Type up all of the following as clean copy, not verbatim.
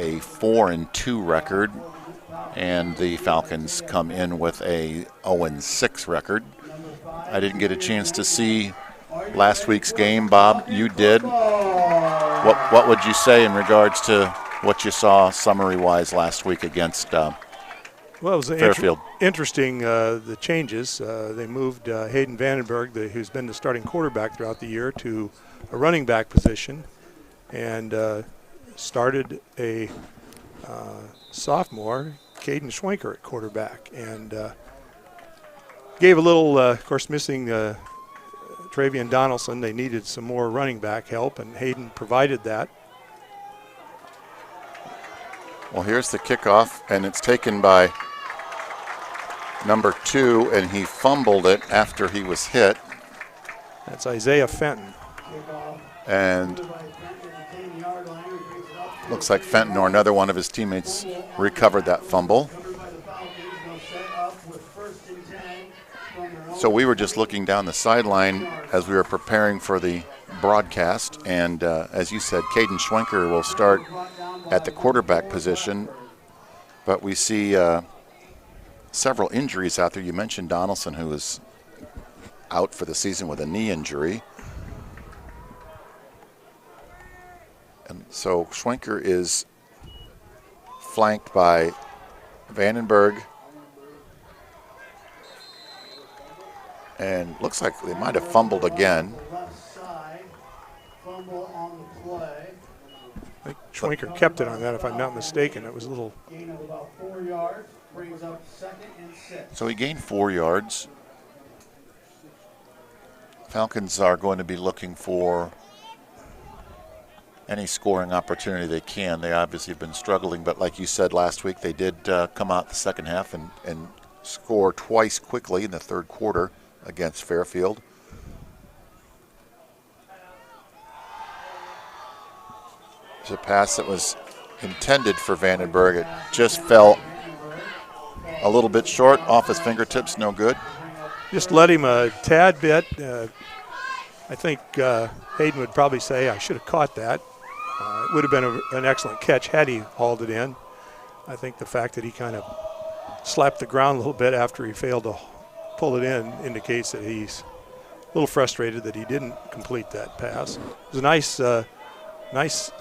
a 4-2 record, and the Falcons come in with a 0-6 record. I didn't get a chance to see last week's game. Bob, you did. What would you say in regards to what you saw summary-wise last week against Well, it was Fairfield? Interesting, the changes. They moved Hayden Vandenberg, who's been the starting quarterback throughout the year, to a running back position, and started a sophomore, Caden Schwenker, at quarterback, and gave a little, of course, missing Travian Donaldson. They needed some more running back help, and Hayden provided that. Well, here's the kickoff, and it's taken by number 2, and he fumbled it after he was hit. That's Isaiah Fenton. And looks like Fenton or another one of his teammates recovered that fumble. So we were just looking down the sideline as we were preparing for the broadcast, and as you said, Caden Schwenker will start at the quarterback position, but we see several injuries out there. You mentioned Donaldson, who is out for the season with a knee injury. And so Schwenker is flanked by Vandenberg, and looks like they might have fumbled again. I think Schwenker kept it on that, if I'm not mistaken. It was a little. Gain of about 4 yards, brings up 2nd and 6. So he gained 4 yards. Falcons are going to be looking for any scoring opportunity they can. They obviously have been struggling, but like you said last week, they did come out the second half and score twice quickly in the third quarter against Fairfield. It's a pass that was intended for Vandenberg. It just fell a little bit short, off his fingertips, no good. Just let him a tad bit. I think Hayden would probably say, I should have caught that. It would have been an excellent catch had he hauled it in. I think the fact that he kind of slapped the ground a little bit after he failed to pull it in indicates that he's a little frustrated that he didn't complete that pass. It was a nice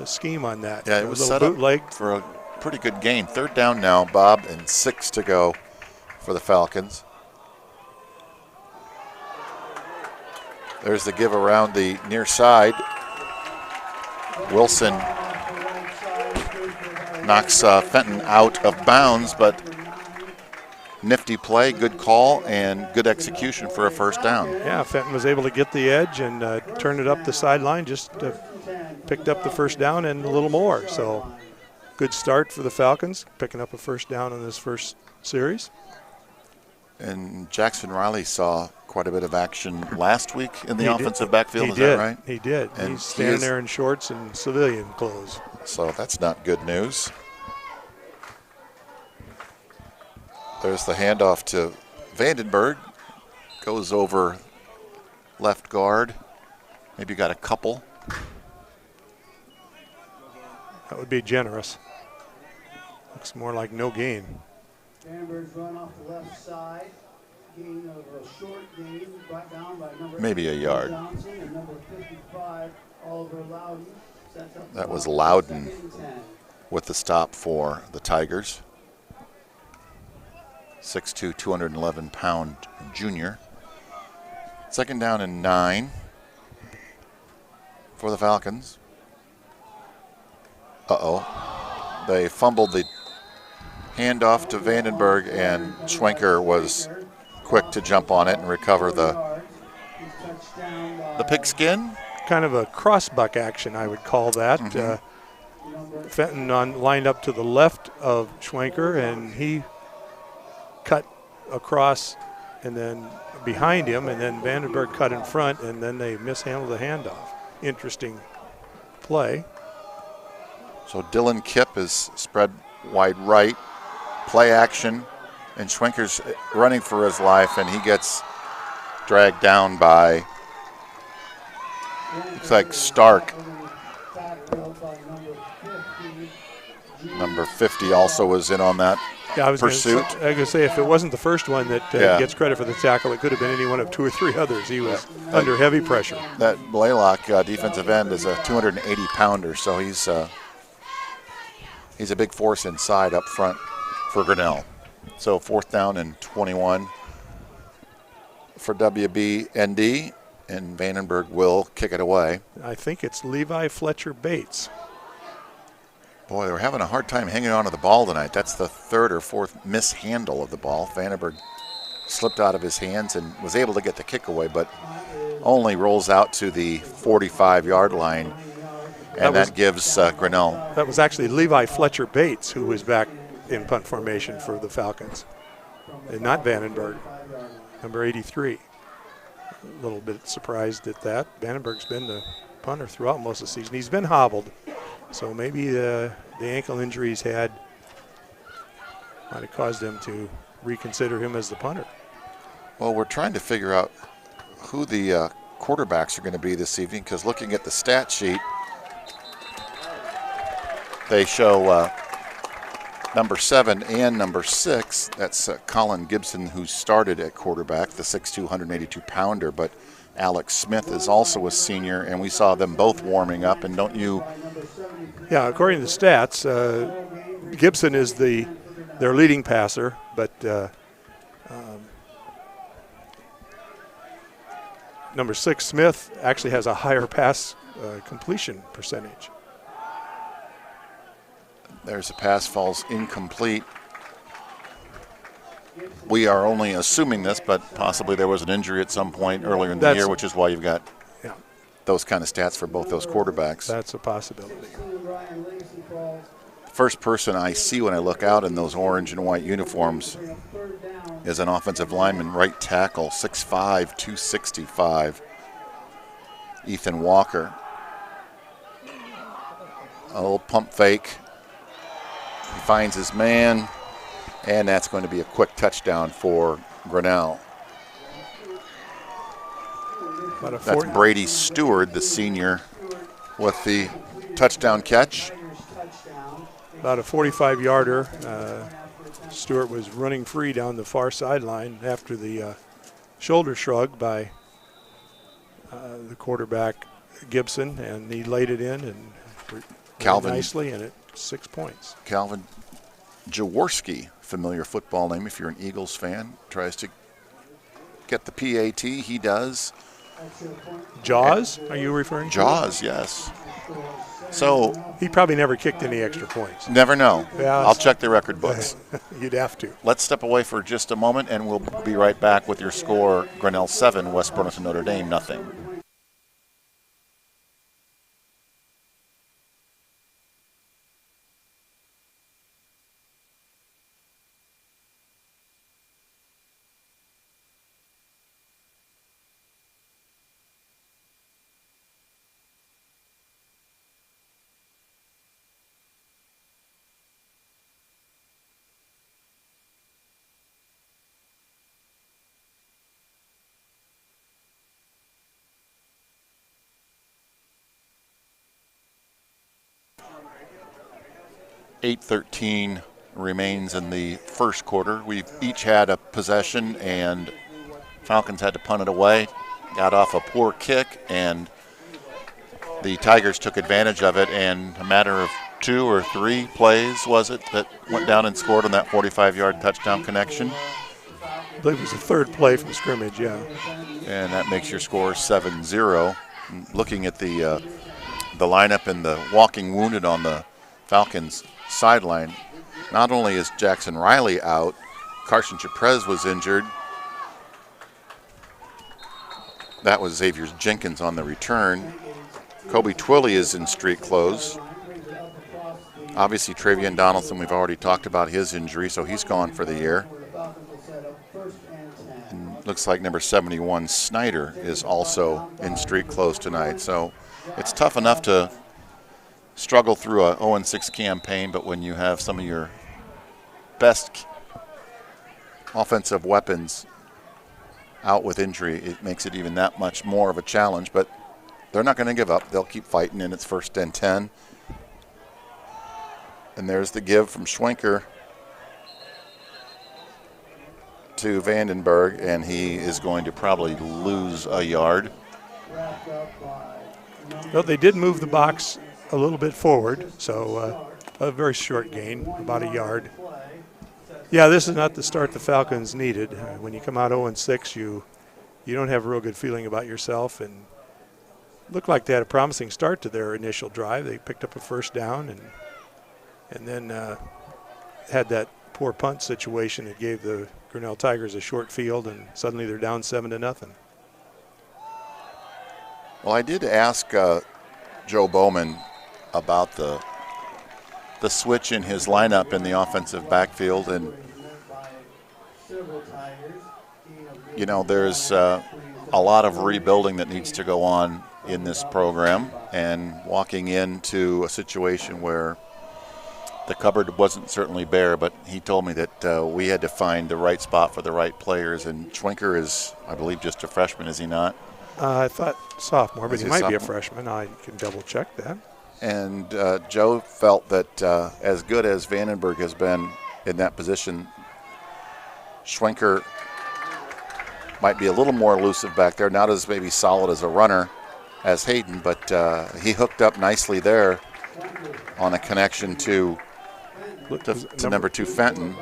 scheme on that. Yeah, it was set bootleg up for a pretty good gain. Third down now, Bob, and 6 to go for the Falcons. There's the give around the near side. Wilson knocks Fenton out of bounds, but nifty play, good call, and good execution for a first down. Yeah, Fenton was able to get the edge and turn it up the sideline, just picked up the first down and a little more. So good start for the Falcons, picking up a first down in this first series. And Jackson Riley saw quite a bit of action last week in the offensive backfield, is that right? He did. And he's standing there in shorts and civilian clothes. So that's not good news. There's the handoff to Vandenberg. Goes over left guard. Maybe got a couple. That would be generous. Looks more like no gain. Vandenberg's run off the left side. Gain of a short gain, brought down by number Maybe a yard. Johnson and number 55, Oliver Loudon. Sets up That was the Loudon 2nd and 10. with the stop for the Tigers. 6'2", 211-pound junior. Second down and 9 for the Falcons. Uh-oh. They fumbled the handoff to Vandenberg, and Schwenker was quick to jump on it and recover the pigskin. Kind of a crossbuck action, I would call that. Fenton lined up to the left of Schwenker, and he cut across and then behind him, and then Vandenberg cut in front, and then they mishandled the handoff. Interesting play. So Dylan Kipp is spread wide right, play action, and Schwenker's running for his life, and he gets dragged down by, looks like Stark. Number 50 also was in on that Yeah, I was pursuit. going to say, if it wasn't the first one that gets credit for the tackle, it could have been any one of 2 or 3 others. He was under heavy pressure. That Blaylock defensive end is a 280-pounder, so he's a big force inside up front for Grinnell. So 4th down and 21 for WBND, and Vandenberg will kick it away. I think it's Levi Fletcher Bates. Boy, they're having a hard time hanging on to the ball tonight. That's the 3rd or 4th mishandle of the ball. Vandenberg slipped out of his hands and was able to get the kick away, but only rolls out to the 45-yard line, and that gives Grinnell. That was actually Levi Fletcher Bates who was back in punt formation for the Falcons, and not Vandenberg, number 83. A little bit surprised at that. Vandenberg's been the punter throughout most of the season. He's been hobbled, so maybe the ankle injury he's had might have caused them to reconsider him as the punter. Well, we're trying to figure out who the quarterbacks are going to be this evening, because looking at the stat sheet, they show number 7 and number 6. That's Colin Gibson, who started at quarterback, the 6'2", 182-pounder, but Alex Smith is also a senior, and we saw them both warming up. And don't you? Yeah, according to the stats, Gibson is their leading passer, but number 6, Smith, actually has a higher pass completion percentage. There's a pass, falls incomplete. We are only assuming this, but possibly there was an injury at some point earlier in the year, which is why you've got those kind of stats for both those quarterbacks. That's a possibility. The first person I see when I look out in those orange and white uniforms is an offensive lineman, right tackle, 6'5", 265, Ethan Walker. A little pump fake. He finds his man, and that's going to be a quick touchdown for Grinnell. That's Brady Stewart, the senior, with the touchdown catch. About a 45-yarder. Stewart was running free down the far sideline after the shoulder shrug by the quarterback Gibson, and he laid it in and nicely, and it's 6 points. Calvin Jaworski, familiar football name if you're an Eagles fan, tries to get the PAT. He does. Jaws, are you referring to? Jaws, yes. So he probably never kicked any extra points. Never know. Yeah, I'll check the record books. You'd have to. Let's step away for just a moment, and we'll be right back with your score: Grinnell 7, West Burlington Notre Dame 0. .813 remains in the first quarter. We've each had a possession, and Falcons had to punt it away. Got off a poor kick, and the Tigers took advantage of it, and a matter of 2 or 3 plays, was it, that went down and scored on that 45-yard touchdown connection. I believe it was the 3rd play from scrimmage, yeah. And that makes your score 7-0. Looking at the lineup and the walking wounded on the Falcons sideline, not only is Jackson Riley out, Carson Chaprez was injured. That was Xavier Jenkins on the return. Kobe Twilley is in street clothes. Obviously, Travian Donaldson, we've already talked about his injury, so he's gone for the year. And looks like number 71, Snyder, is also in street clothes tonight. So it's tough enough to struggle through a 0-6 campaign, but when you have some of your best offensive weapons out with injury, it makes it even that much more of a challenge. But they're not going to give up. They'll keep fighting, and it's 1st and 10. And there's the give from Schwenker to Vandenberg, and he is going to probably lose a yard. Well, they did move the box a little bit forward, so a very short gain, about a yard. Yeah, this is not the start the Falcons needed. When you come out 0-6, you don't have a real good feeling about yourself, and looked like they had a promising start to their initial drive. They picked up a first down and then had that poor punt situation that gave the Grinnell Tigers a short field, and suddenly they're down 7-0. Well, I did ask Joe Bowman about the switch in his lineup in the offensive backfield, and you know, there's a lot of rebuilding that needs to go on in this program, and walking into a situation where the cupboard wasn't certainly bare, but he told me that we had to find the right spot for the right players, and Schwenker is, I believe, just a freshman, is he not? I thought sophomore, but he might be a sophomore? freshman. I can double check that. And Joe felt that as good as Vandenberg has been in that position, Schwenker might be a little more elusive back there, not as maybe solid as a runner as Hayden, but he hooked up nicely there on a connection to number 2 Fenton,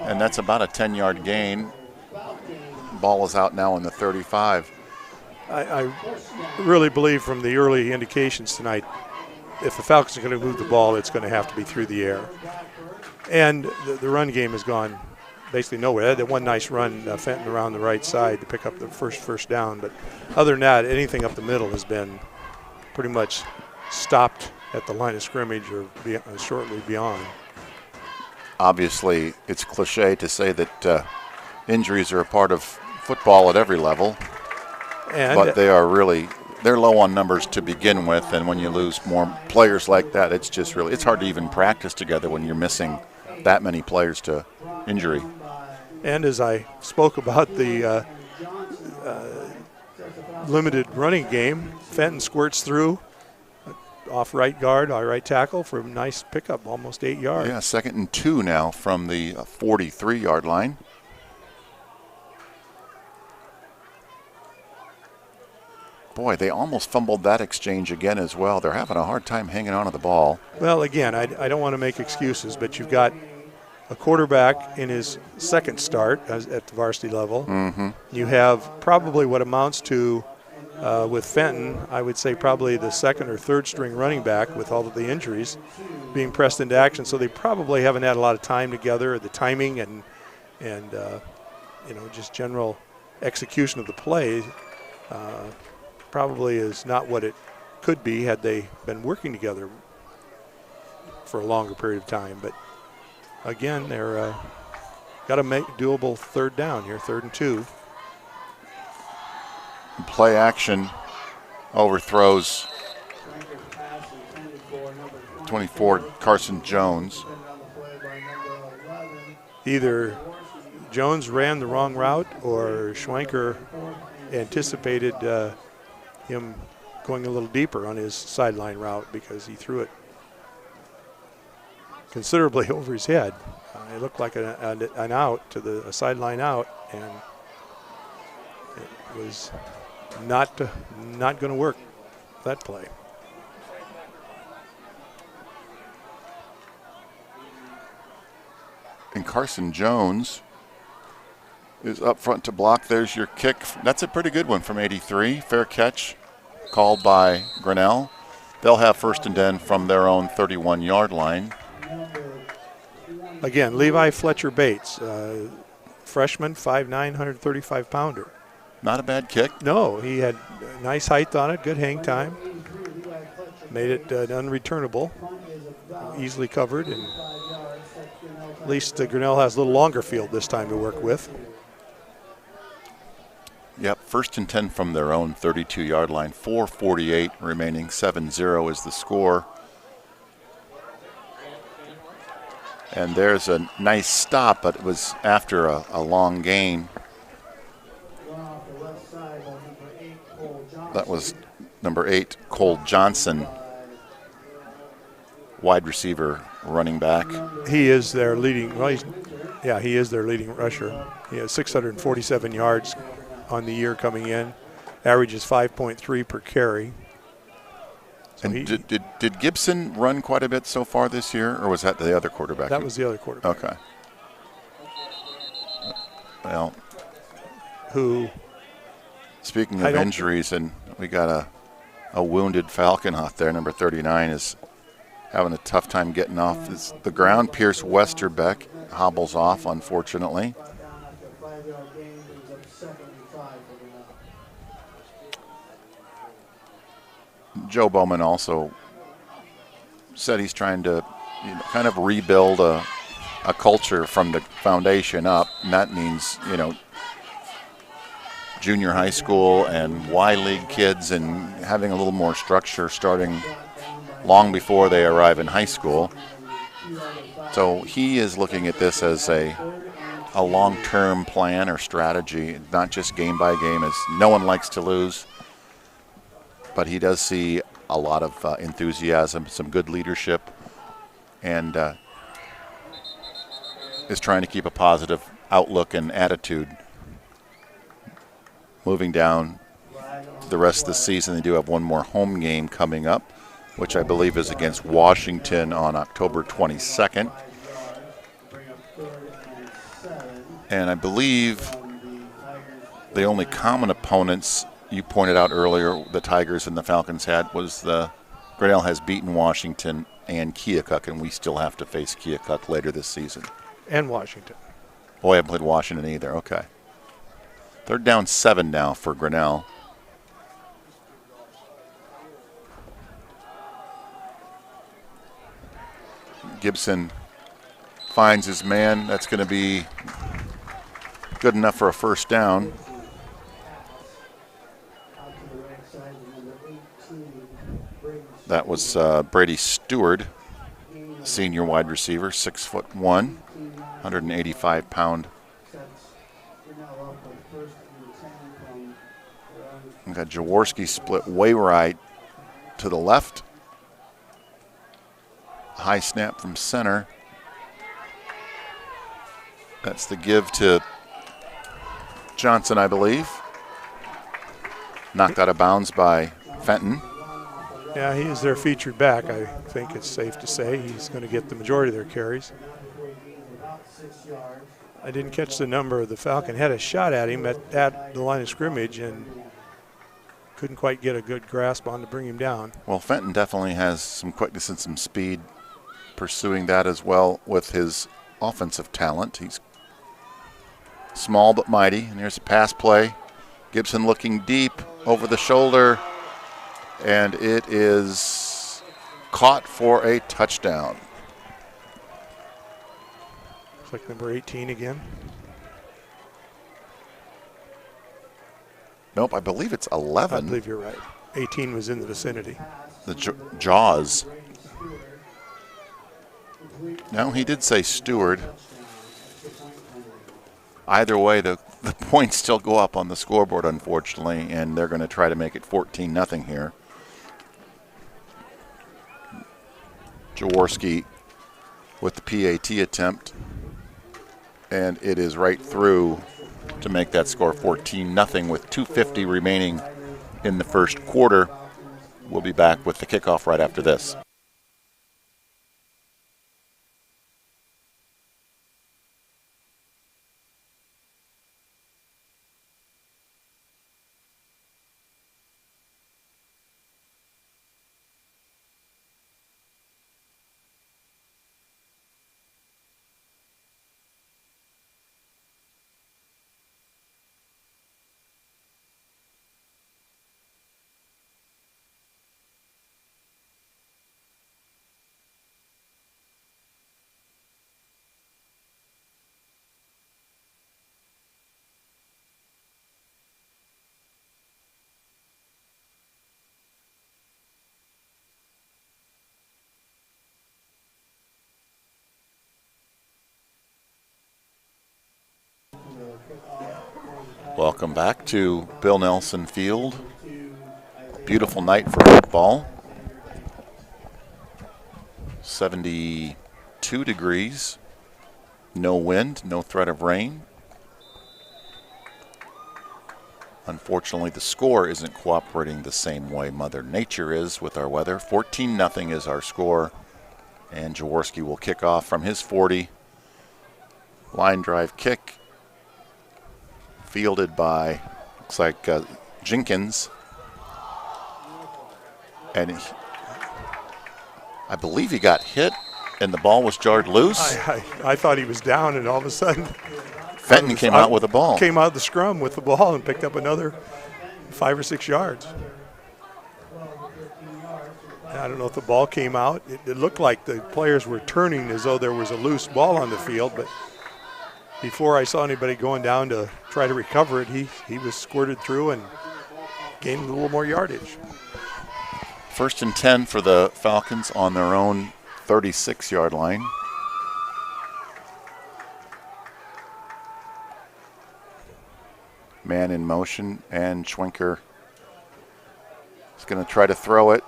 and that's about a 10-yard gain. Ball is out now in the 35. I really believe from the early indications tonight, if the Falcons are going to move the ball, it's going to have to be through the air. And the run game has gone basically nowhere. They had that one nice run, Fenton around the right side to pick up the first down. But other than that, anything up the middle has been pretty much stopped at the line of scrimmage or shortly beyond. Obviously, it's cliche to say that injuries are a part of football at every level, but they're low on numbers to begin with, and when you lose more players like that, it's hard to even practice together when you're missing that many players to injury. And as I spoke about the limited running game, Fenton squirts through off right guard, right tackle for a nice pickup, almost 8 yards. Yeah, 2nd and 2 now from the 43-yard line. Boy, they almost fumbled that exchange again as well. They're having a hard time hanging on to the ball. Well, again, I don't want to make excuses, but you've got a quarterback in his second start at the varsity level. Mm-hmm. You have probably what amounts to, with Fenton, I would say probably the second or third string running back with all of the injuries being pressed into action. So they probably haven't had a lot of time together. The timing and just general execution of the play probably is not what it could be had they been working together for a longer period of time. But again, they're got to make doable third down here, 3rd and 2. Play action overthrows 24 Carson Jones. Either Jones ran the wrong route or Schwenker anticipated him going a little deeper on his sideline route because he threw it considerably over his head. It looked like an out to a sideline out, and it was not going to work, that play. And Carson Jones is up front to block. There's your kick. That's a pretty good one from 83. Fair catch called by Grinnell. They'll have 1st and 10 from their own 31-yard line. Again, Levi Fletcher Bates, freshman, 5'9", 135-pounder. Not a bad kick. No, he had nice height on it, good hang time. Made it unreturnable, easily covered, and at least Grinnell has a little longer field this time to work with. Yep, 1st and 10 from their own 32-yard line. 4:48 remaining, 7-0 is the score. And there's a nice stop, but it was after a long gain. That was number 8, Cole Johnson, wide receiver running back. He is their leading. Well, he is their leading rusher. He has 647 yards on the year coming in. Averages 5.3 per carry. So And did Gibson run quite a bit so far this year, or was that the other quarterback? That was the other quarterback. Okay. Well, who? Speaking of injuries, and we got a wounded Falcon out there. Number 39 is having a tough time getting off the ground. Pierce Westerbeck hobbles off, unfortunately. Joe Bowman also said he's trying to kind of rebuild a culture from the foundation up, and that means, junior high school and Y League kids and having a little more structure starting long before they arrive in high school. So he is looking at this as a long-term plan or strategy, not just game by game, as no one likes to lose. But he does see a lot of enthusiasm, some good leadership, and is trying to keep a positive outlook and attitude. Moving down to the rest of the season, they do have one more home game coming up, which I believe is against Washington on October 22nd. And I believe the only common opponents you pointed out earlier, the Tigers and the Falcons had, was Grinnell has beaten Washington and Keokuk, and we still have to face Keokuk later this season. And Washington. Oh, I haven't played Washington either. Okay. They're down 7 now for Grinnell. Gibson finds his man. That's going to be good enough for a first down. That was Brady Stewart, senior wide receiver, 6'1", 185-pound. We got Jaworski split way right to the left. High snap from center. That's the give to Johnson, I believe. Knocked out of bounds by Fenton. Yeah, he is their featured back. I think it's safe to say he's going to get the majority of their carries. I didn't catch the number. The Falcon had a shot at him at the line of scrimmage and couldn't quite get a good grasp on to bring him down. Well, Fenton definitely has some quickness and some speed, pursuing that as well with his offensive talent. He's small but mighty. And here's a pass play. Gibson looking deep over the shoulder, and it is caught for a touchdown. Looks like number 18 again. Nope, I believe it's 11. I believe you're right. 18 was in the vicinity. The Jaws. No, he did say Stewart. Either way, the points still go up on the scoreboard, unfortunately, and they're going to try to make it 14-0 here. Jaworski with the PAT attempt, and it is right through to make that score 14-0 with 2:50 remaining in the first quarter. We'll be back with the kickoff right after this. Welcome back to Bill Nelson Field. Beautiful night for football. 70 2 degrees. No wind, no threat of rain. Unfortunately, the score isn't cooperating the same way Mother Nature is with our weather. 14-0 is our score. And Jaworski will kick off from his 40. Line drive kick. Fielded by, looks like Jenkins. And I believe he got hit and the ball was jarred loose. I thought he was down, and all of a sudden Fenton came out with the ball. Came out of the scrum with the ball and picked up another 5 or 6 yards. I don't know if the ball came out. It looked like the players were turning as though there was a loose ball on the field, but before I saw anybody going down to try to recover it, he was squirted through and gained a little more yardage. 1st and 10 for the Falcons on their own 36-yard line. Man in motion, and Schwenker is going to try to throw it.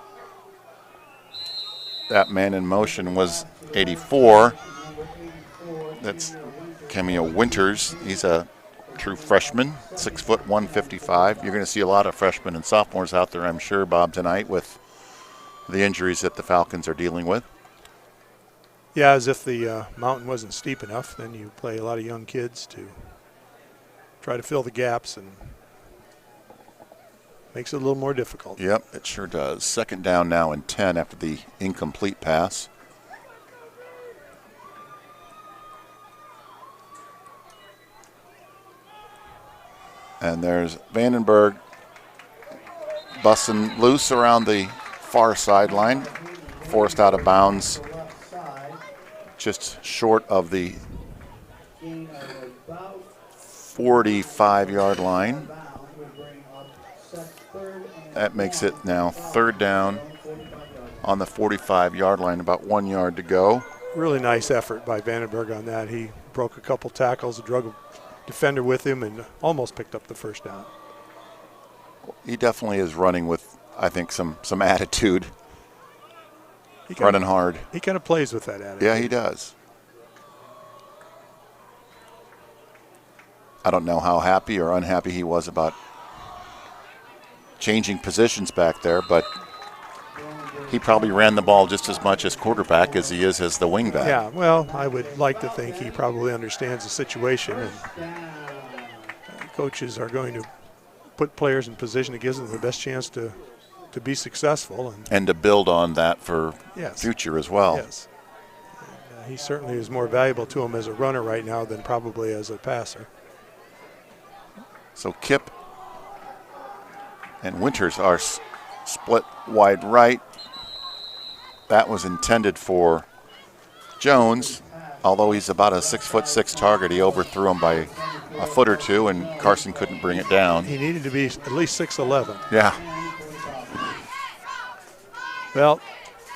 That man in motion was 84. That's Cameo Winters. He's a true freshman, 6 foot 155. You're going to see a lot of freshmen and sophomores out there, I'm sure, Bob, tonight with the injuries that the Falcons are dealing with. Yeah, as if the mountain wasn't steep enough, then you play a lot of young kids to try to fill the gaps, and makes it a little more difficult. Yep, it sure does. 2nd down now and 10 after the incomplete pass. And there's Vandenberg busting loose around the far sideline, forced out of bounds just short of the 45-yard line. That makes it now 3rd down on the 45-yard line, about 1 yard to go. Really nice effort by Vandenberg on that. He broke a couple tackles, drug a defender with him, and almost picked up the 1st down. He definitely is running with, I think, some attitude. Running hard. He kind of plays with that attitude. Yeah, he does. I don't know how happy or unhappy he was about changing positions back there, but he probably ran the ball just as much as quarterback as he is as the wingback. Yeah, well, I would like to think he probably understands the situation, and coaches are going to put players in position that gives them the best chance to be successful. And to build on that for future as well. Yes. And, he certainly is more valuable to him as a runner right now than probably as a passer. So Kip and Winters are split wide right. That was intended for Jones, although he's about a 6'6" target. He overthrew him by a foot or two, and Carson couldn't bring it down. He needed to be at least 6'11". Yeah. Well,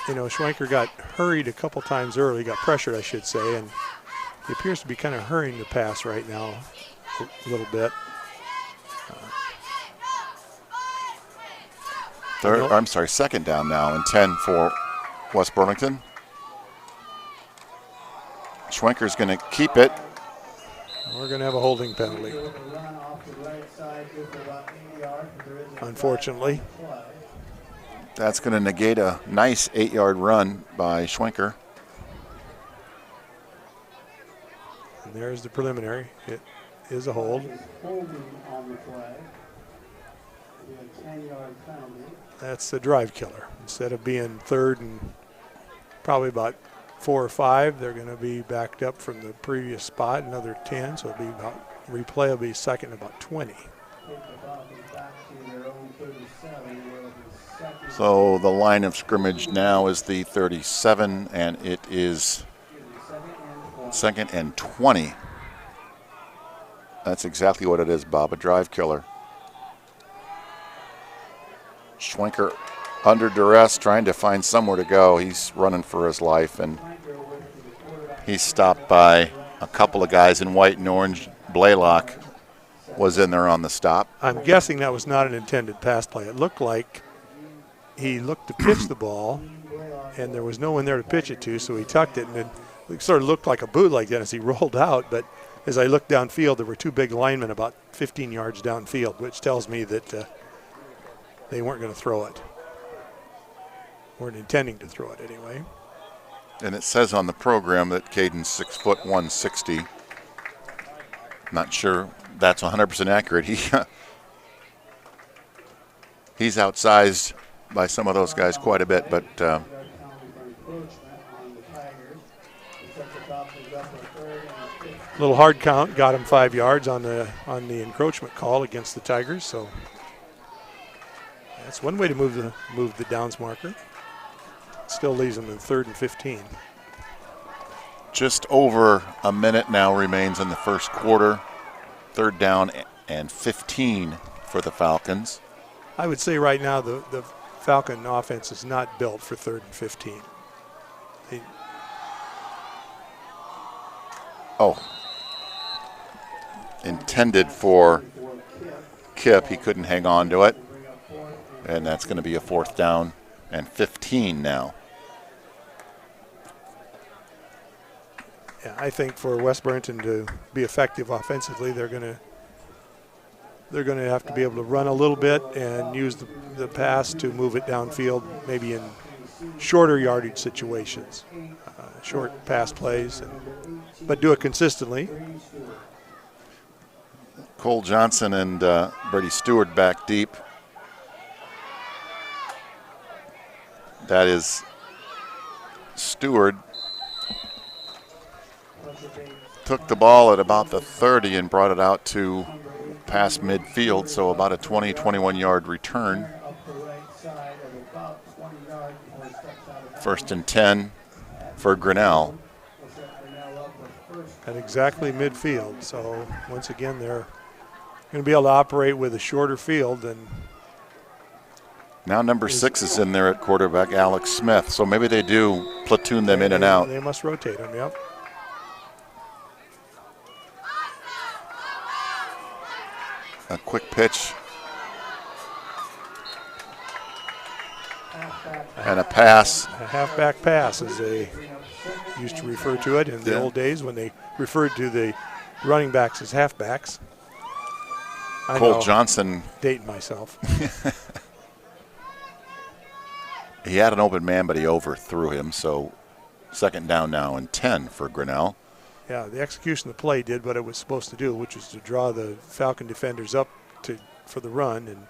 you know, Schwenker got hurried a couple times early, got pressured, I should say, and he appears to be kind of hurrying the pass right now a little bit. I'm sorry, 2nd down now and 10 for West Burlington. Schwenker's going to keep it. We're going to have a holding penalty, unfortunately. That's going to negate a nice 8-yard run by Schwenker. And there's the preliminary. It is a hold. That's the drive killer. Instead of being 3rd and probably about 4 or 5, they're going to be backed up from the previous spot, another 10, so it'll be about, replay will be 2nd and about 20. So the line of scrimmage now is the 37, and it is 2nd and 20. That's exactly what it is, Bob, a drive killer. Schwenker under duress, trying to find somewhere to go. He's running for his life, and he's stopped by a couple of guys in white and orange. Blaylock was in there on the stop. I'm guessing that was not an intended pass play. It looked like he looked to pitch the ball, and there was no one there to pitch it to, so he tucked it, and then it sort of looked like a bootleg then as he rolled out, but as I looked downfield, there were two big linemen about 15 yards downfield, which tells me that they weren't going to throw it. Weren't intending to throw it anyway. And it says on the program that Caden's 6 foot 160. Not sure that's 100% accurate. He's outsized by some of those guys quite a bit, but little hard count got him 5 yards on the encroachment call against the Tigers. So that's one way to move the downs marker. Still leaves them in 3rd and 15. just over a minute now remains in the first quarter. 3rd down and 15 for the Falcons. I would say right now the Falcon offense is not built for 3rd and 15. Intended for Kip. He couldn't hang on to it. And that's going to be a 4th down and 15 now. Yeah, I think for West Burlington to be effective offensively, they're going to have to be able to run a little bit and use the pass to move it downfield, maybe in shorter yardage situations, short pass plays, but do it consistently. Cole Johnson and Brady Stewart back deep. That is Stewart. Took the ball at about the 30 and brought it out to past midfield, so about a 20, 21-yard return. 1st and 10 for Grinnell. At exactly midfield, so once again they're going to be able to operate with a shorter field. And now number 6 is in there at quarterback, Alex Smith, so maybe they do platoon them in and out. They must rotate them, yep. A quick pitch. And a pass. A halfback pass, as they used to refer to it in the old days when they referred to the running backs as halfbacks. Cole Johnson. Dating myself. He had an open man, but he overthrew him, so 2nd down now and 10 for Grinnell. Yeah, the execution of the play did what it was supposed to do, which was to draw the Falcon defenders up for the run. And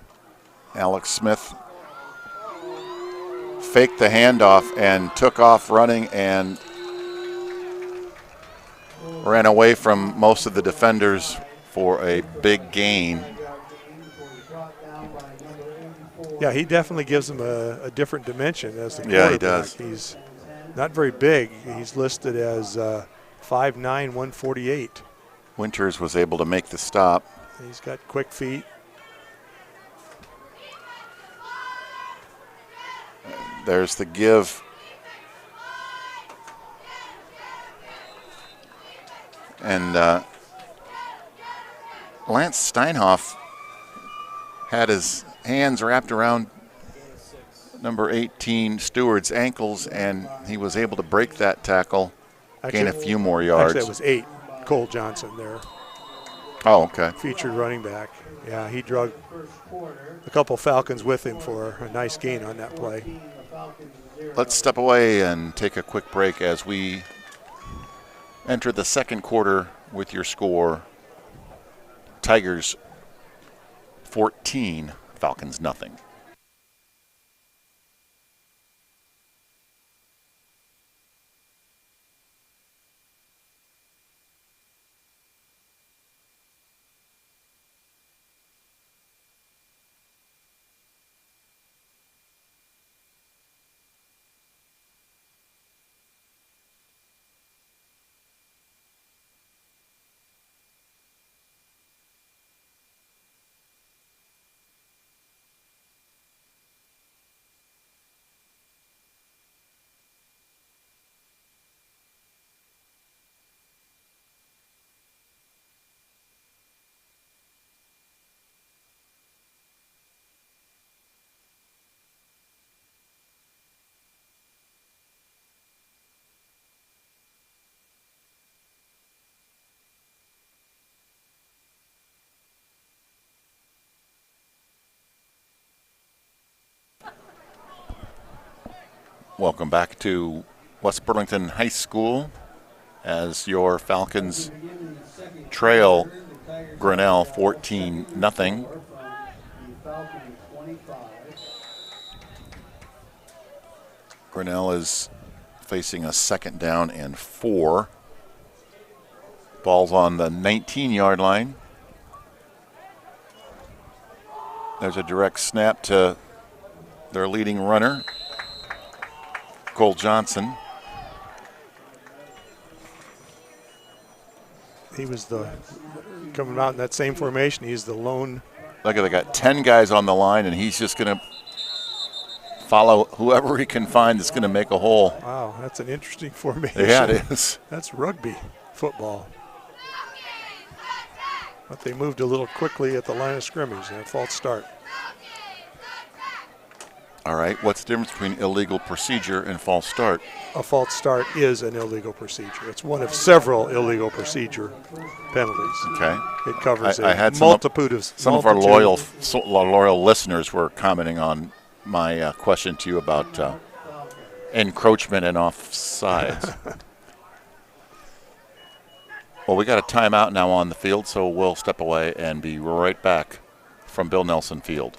Alex Smith faked the handoff and took off running and ran away from most of the defenders for a big gain. Yeah, he definitely gives them a different dimension as the quarterback. Yeah, he does. He's not very big. He's listed as 5'9", 148. Winters was able to make the stop. He's got quick feet. There's the give. And Lance Steinhoff had his hands wrapped around number 18 Stewart's ankles, and he was able to break that tackle, gain a few more yards. Actually, it was 8. Cole Johnson there. Oh, okay. Featured running back. Yeah, he drug a couple Falcons with him for a nice gain on that play. Let's step away and take a quick break as we enter the 2nd quarter with your score. Tigers 14, Falcons nothing. Welcome back to West Burlington High School as your Falcons trail Grinnell 14-0. Grinnell is facing a 2nd down and 4. Ball's on the 19-yard line. There's a direct snap to their leading runner, Cole Johnson. He was coming out in that same formation. He's the lone. Look at, they got 10 guys on the line, and he's just going to follow whoever he can find that's going to make a hole. Wow, that's an interesting formation. Yeah, it is. That's rugby football. But they moved a little quickly at the line of scrimmage, and a false start. All right, what's the difference between illegal procedure and false start? A false start is an illegal procedure. It's one of several illegal procedure penalties. Okay. It covers I had multitude of some of our loyal listeners were commenting on my question to you about encroachment and offsides. Well, we got a timeout now on the field, so we'll step away and be right back from Bill Nelson Field.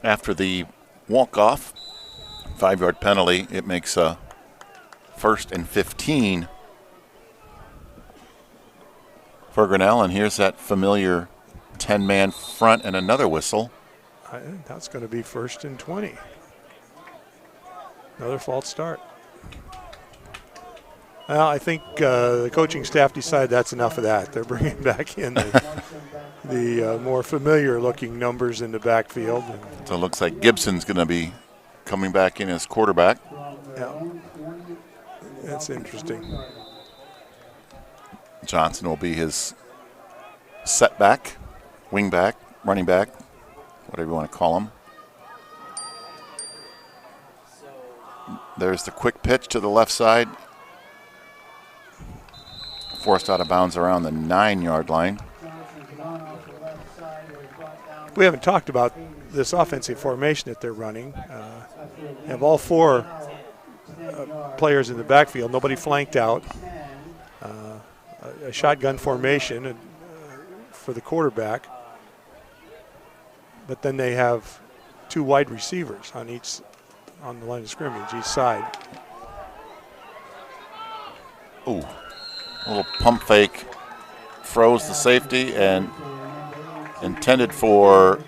After the walk-off 5-yard penalty, it makes a 1st and 15 for Grinnell, and here's that familiar 10-man front and another whistle. I think that's going to be 1st and 20. Another false start. Well, I think the coaching staff decided that's enough of that. They're bringing back in the more familiar-looking numbers in the backfield. So it looks like Gibson's going to be coming back in as quarterback. Yeah, that's interesting. Johnson will be his setback, wingback, running back, whatever you want to call him. There's the quick pitch to the left side. Forced out of bounds around the 9-yard line. We haven't talked about this offensive formation that they're running. Have all 4 players in the backfield, nobody flanked out. A shotgun formation for the quarterback. But then they have 2 wide receivers on the line of scrimmage, each side. Ooh. A little pump fake, froze the safety, and intended for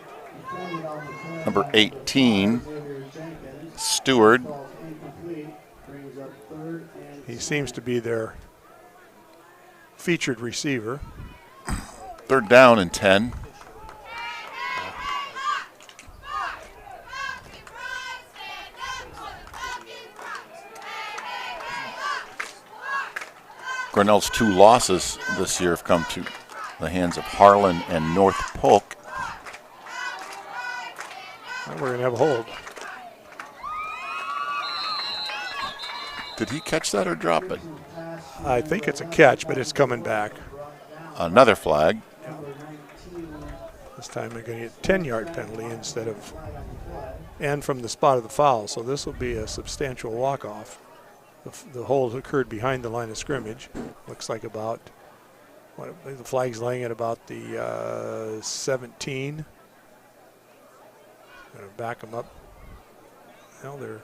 number 18, Stewart. He seems to be their featured receiver. 3rd down and 10. Grinnell's 2 losses this year have come to the hands of Harlan and North Polk. We're going to have a hold. Did he catch that or drop it? I think it's a catch, but it's coming back. Another flag. This time they're going to get a 10-yard penalty instead of, and from the spot of the foul. So this will be a substantial walk-off. The hold occurred behind the line of scrimmage. Looks like about, the flag's laying at about the 17. Going to back them up. Well, they're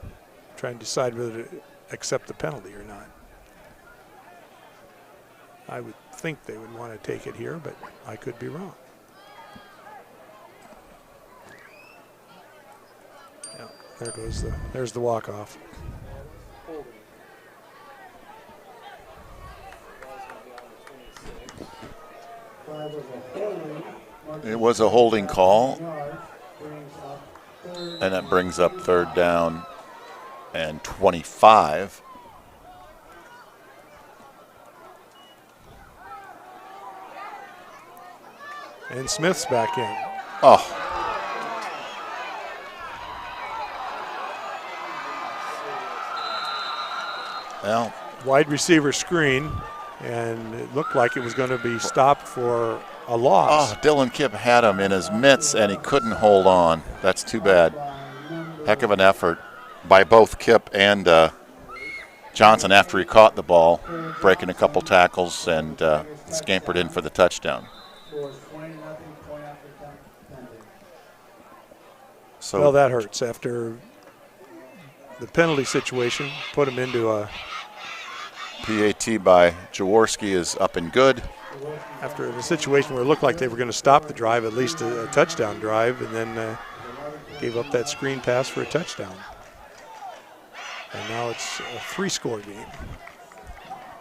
trying to decide whether to accept the penalty or not. I would think they would want to take it here, but I could be wrong. there's the walk-off. It was a holding call, and that brings up third down and 25. And Smith's back in. Oh. Well, wide receiver screen, and it looked like it was going to be stopped for a loss. Oh, Dylan Kipp had him in his mitts, and he couldn't hold on. That's too bad. Heck of an effort by both Kipp and Johnson after he caught the ball, breaking a couple tackles and scampered in for the touchdown. So, well, that hurts after the penalty situation. Put him into a PAT by Jaworski is up and good. After the situation where it looked like they were going to stop the drive, at least a touchdown drive, and then gave up that screen pass for a touchdown. And now it's a 3-score game.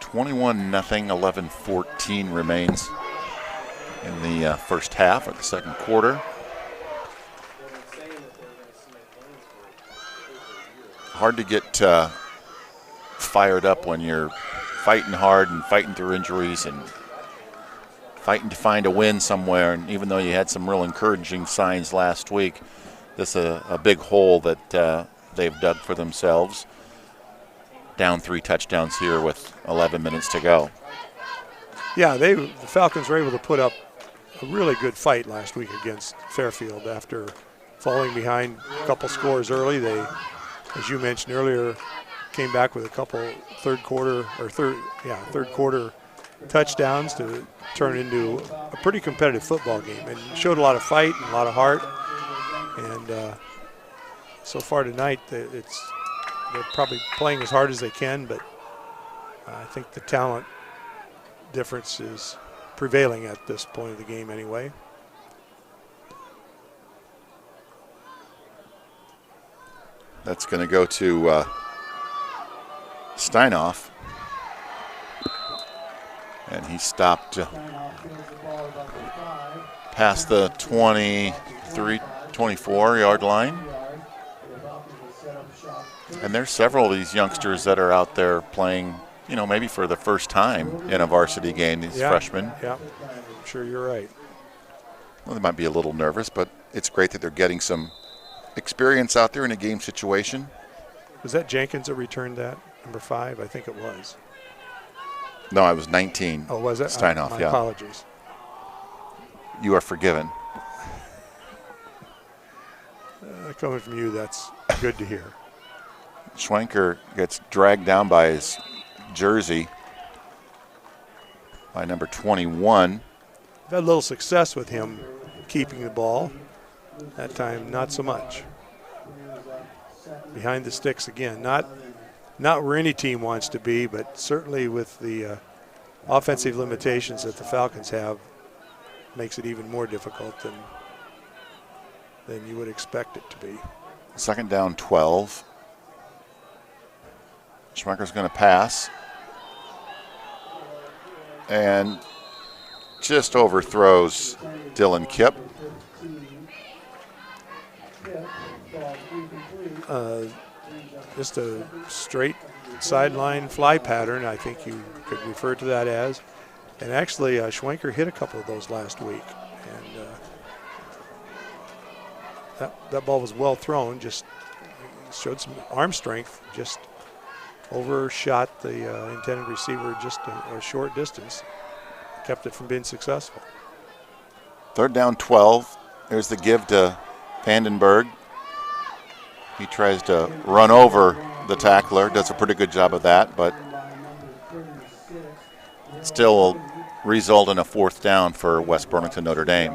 21-0, 11-14 remains in the first half of the second quarter. Hard to get fired up when you're fighting hard and fighting through injuries and fighting to find a win somewhere. And even though you had some real encouraging signs last week, this is a big hole that they've dug for themselves. Down 3 touchdowns here with 11 minutes to go. Yeah, the Falcons were able to put up a really good fight last week against Fairfield after falling behind a couple scores early. They, as you mentioned earlier, came back with a couple third quarter touchdowns to turn into a pretty competitive football game, and showed a lot of fight and a lot of heart. And so far tonight, they're probably playing as hard as they can, but I think the talent difference is prevailing at this point of the game anyway. That's going to go to Steinoff. And he stopped past the 23, 24-yard line. And there's several of these youngsters that are out there playing, maybe for the first time in a varsity game, these freshmen. Yeah, I'm sure you're right. Well, they might be a little nervous, but it's great that they're getting some experience out there in a game situation. Was that Jenkins that returned that, number 5? I think it was. No, I was 19. Oh, was it? Steinoff, my yeah. Apologies. You are forgiven. Coming from you, that's good to hear. Schwenker gets dragged down by his jersey by number 21. We've had a little success with him keeping the ball. That time, not so much. Behind the sticks again. Not where any team wants to be, but certainly with the offensive limitations that the Falcons have, makes it even more difficult than you would expect it to be. Second down, 12. Schwenker's going to pass. And just overthrows Dylan Kipp. Just a straight sideline fly pattern, I think you could refer to that as. And actually, Schwenker hit a couple of those last week. And that ball was well thrown, just showed some arm strength, just overshot the intended receiver just a short distance, kept it from being successful. Third down, 12. There's the give to Vandenberg. He tries to run over the tackler, does a pretty good job of that, but still will result in a 4th down for West Burlington Notre Dame.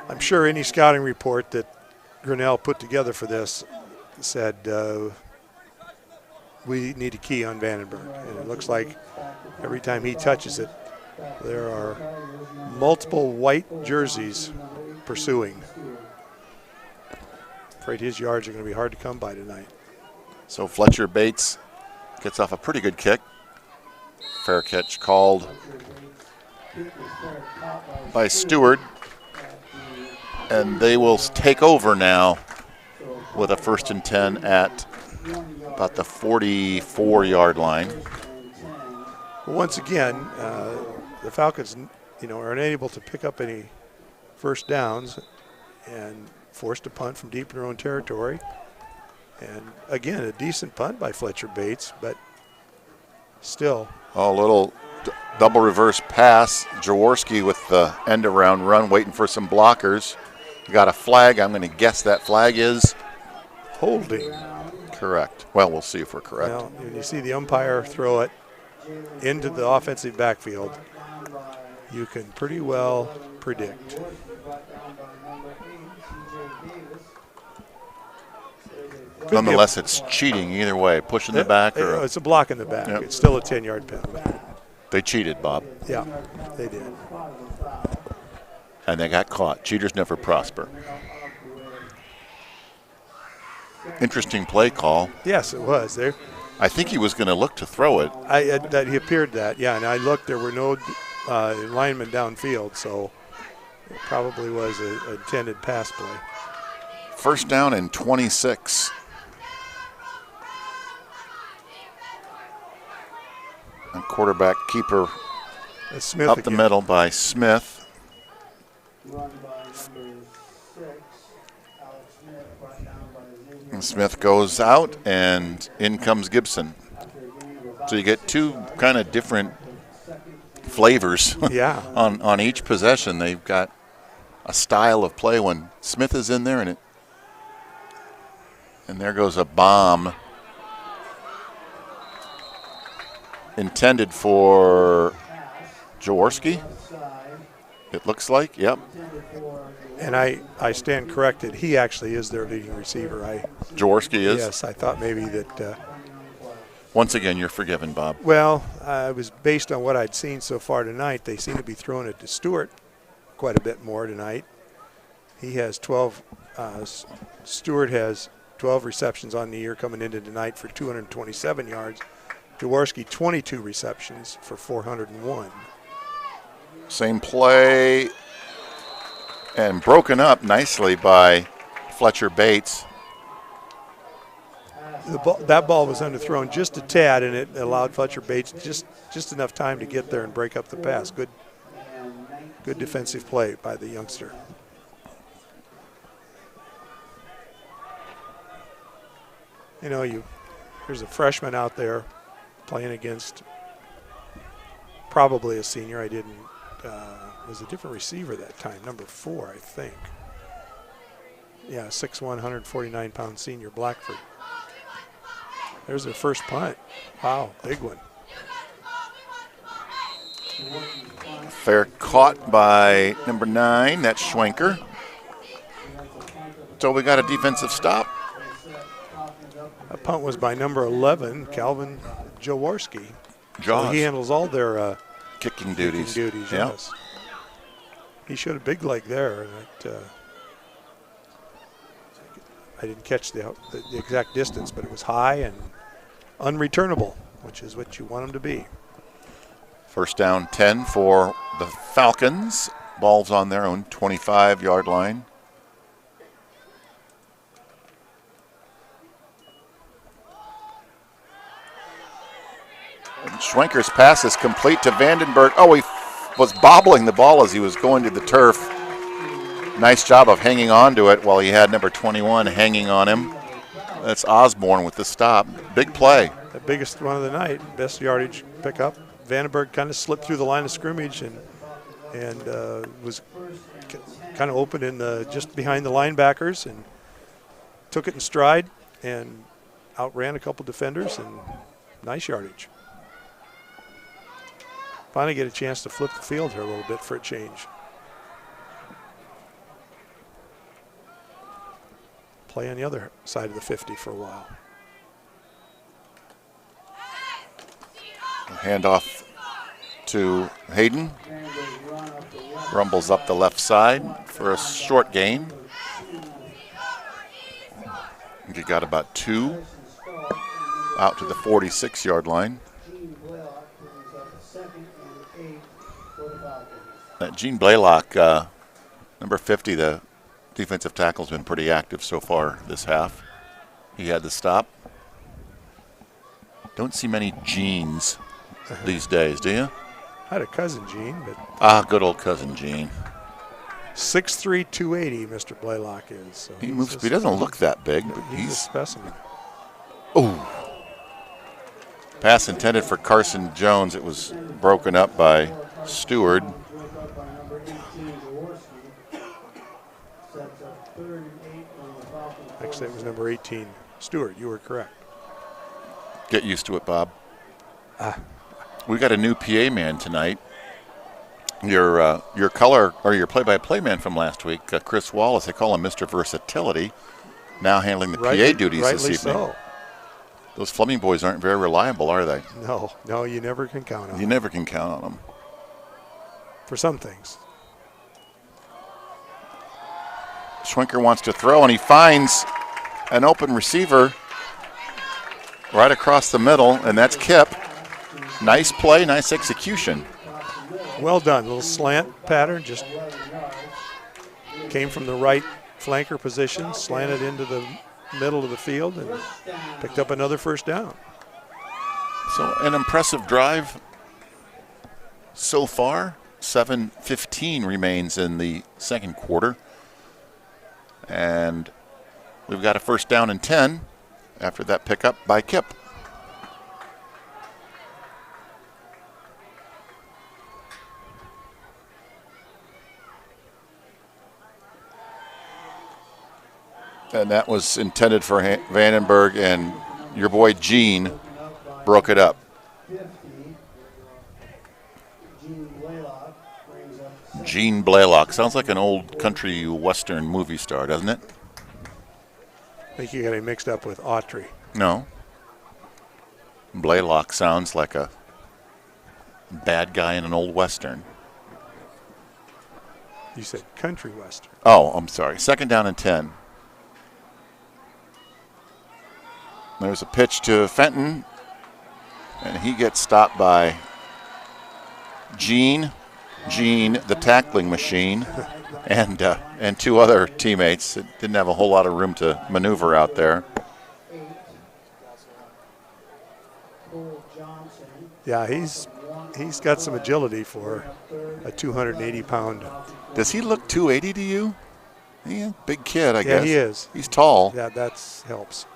I'm sure any scouting report that Grinnell put together for this said we need a key on Vandenberg, and it looks like every time he touches it, there are multiple white jerseys pursuing. afraid his yards are going to be hard to come by tonight. So Fletcher Bates gets off a pretty good kick. Fair catch called by Stewart. And they will take over now with a 1st and 10 at about the 44-yard line. Well, once again, the Falcons, are unable to pick up any first downs and forced a punt from deep in their own territory. And again, a decent punt by Fletcher Bates, but still. A little double reverse pass. Jaworski with the end around run, waiting for some blockers. Got a flag. I'm going to guess that flag is holding. Correct. Well, we'll see if we're correct. Well, when you see the umpire throw it into the offensive backfield, you can pretty well predict. Nonetheless, it's cheating either way, pushing the back. Or it's a block in the back. Yep. It's still a 10-yard penalty. They cheated, Bob. Yeah, they did. And they got caught. Cheaters never prosper. Interesting play call. Yes, it was. I think he was going to look to throw it. He appeared that, yeah. And I looked, there were no linemen downfield, so it probably was an intended pass play. 1st down and 26. And quarterback keeper Smith up again. The middle by Smith. And Smith goes out, and in comes Gibson. So you get two kind of different flavors on each possession. They've got a style of play when Smith is in there, and there goes a bomb intended for Jaworski. It looks like, yep. And I stand corrected. He actually is their leading receiver. Jaworski is? Yes, I thought maybe that. Once again, you're forgiven, Bob. Well, it was based on what I'd seen so far tonight. They seem to be throwing it to Stewart quite a bit more tonight. He has 12. Stewart has 12 receptions on the year coming into tonight for 227 yards. Jaworski, 22 receptions for 401. Same play, and broken up nicely by Fletcher Bates. That ball was underthrown just a tad, and it allowed Fletcher Bates just enough time to get there and break up the pass. Good defensive play by the youngster. There's a freshman out there playing against probably a senior. Was a different receiver that time, number 4, I think. Yeah, 6'1", 149-pound senior Blackford. There's their first punt. Wow, big one. Fair caught by number 9, that's Schwenker. So we got a defensive stop. That punt was by number 11, Calvin Jaworski. So he handles all their kicking duties. Yes. He showed a big leg there. I didn't catch the exact distance, but it was high and unreturnable, which is what you want them to be. 1st down 10 for the Falcons. Ball's on their own 25-yard line. And Schwenker's pass is complete to Vandenberg. Oh, he was bobbling the ball as he was going to the turf. Nice job of hanging on to it while he had number 21 hanging on him. That's Osborne with the stop. Big play. The biggest one of the night, best yardage pickup. Vandenberg kind of slipped through the line of scrimmage and was kind of open in just behind the linebackers and took it in stride and outran a couple defenders, and nice yardage. Finally get a chance to flip the field here a little bit for a change. Play on the other side of the 50 for a while. Handoff to Hayden. Rumbles up the left side for a short gain. He got about 2 out to the 46-yard line. Gene Blaylock brings up a 2nd and 8 for the Falcons. Gene Blaylock, number 50, the defensive tackle, has been pretty active so far this half. He had the stop. Don't see many Genes these days, do you? I had a cousin, Gene, but Good old cousin Gene. 6'3", 280, Mr. Blaylock is. So He moves. He doesn't look that big, but he's a specimen. Pass intended for Carson Jones. It was broken up by Stewart. Broke up by number 18, Jaworski. Sets up 3rd and 8 on the Falcons. Actually, it was number 18, Stewart. You were correct. Get used to it, Bob. We got a new PA man tonight. Your color or your play-by-play man from last week, Chris Wallace. They call him Mr. Versatility. Now handling the PA duties this evening. So. Those Fleming boys aren't very reliable, are they? No, you never can count on them. You never can count on them. For some things. Schwenker wants to throw, and he finds an open receiver right across the middle, and that's Kip. Nice play, nice execution. Well done. Little slant pattern. Just came from the right flanker position, slanted into the middle of the field, and picked up another first down. So an impressive drive so far. 7:15 remains in the second quarter. And we've got a first down and 10 after that pickup by Kip. And that was intended for Vandenberg, and your boy Gene broke it up. 50, Gene Blaylock brings up Gene Blaylock. Sounds like an old country western movie star, doesn't it? I think you got it mixed up with Autry. No. Blaylock sounds like a bad guy in an old western. You said country western. Oh, I'm sorry. Second down and 10. There's a pitch to Fenton, and he gets stopped by Gene, the tackling machine, and 2 other teammates. It didn't have a whole lot of room to maneuver out there. 8, Cole Johnson. Yeah, he's got some agility for a 280-pound. Does he look 280 to you? Yeah, big kid, I guess. Yeah, he is. He's tall. Yeah, that helps.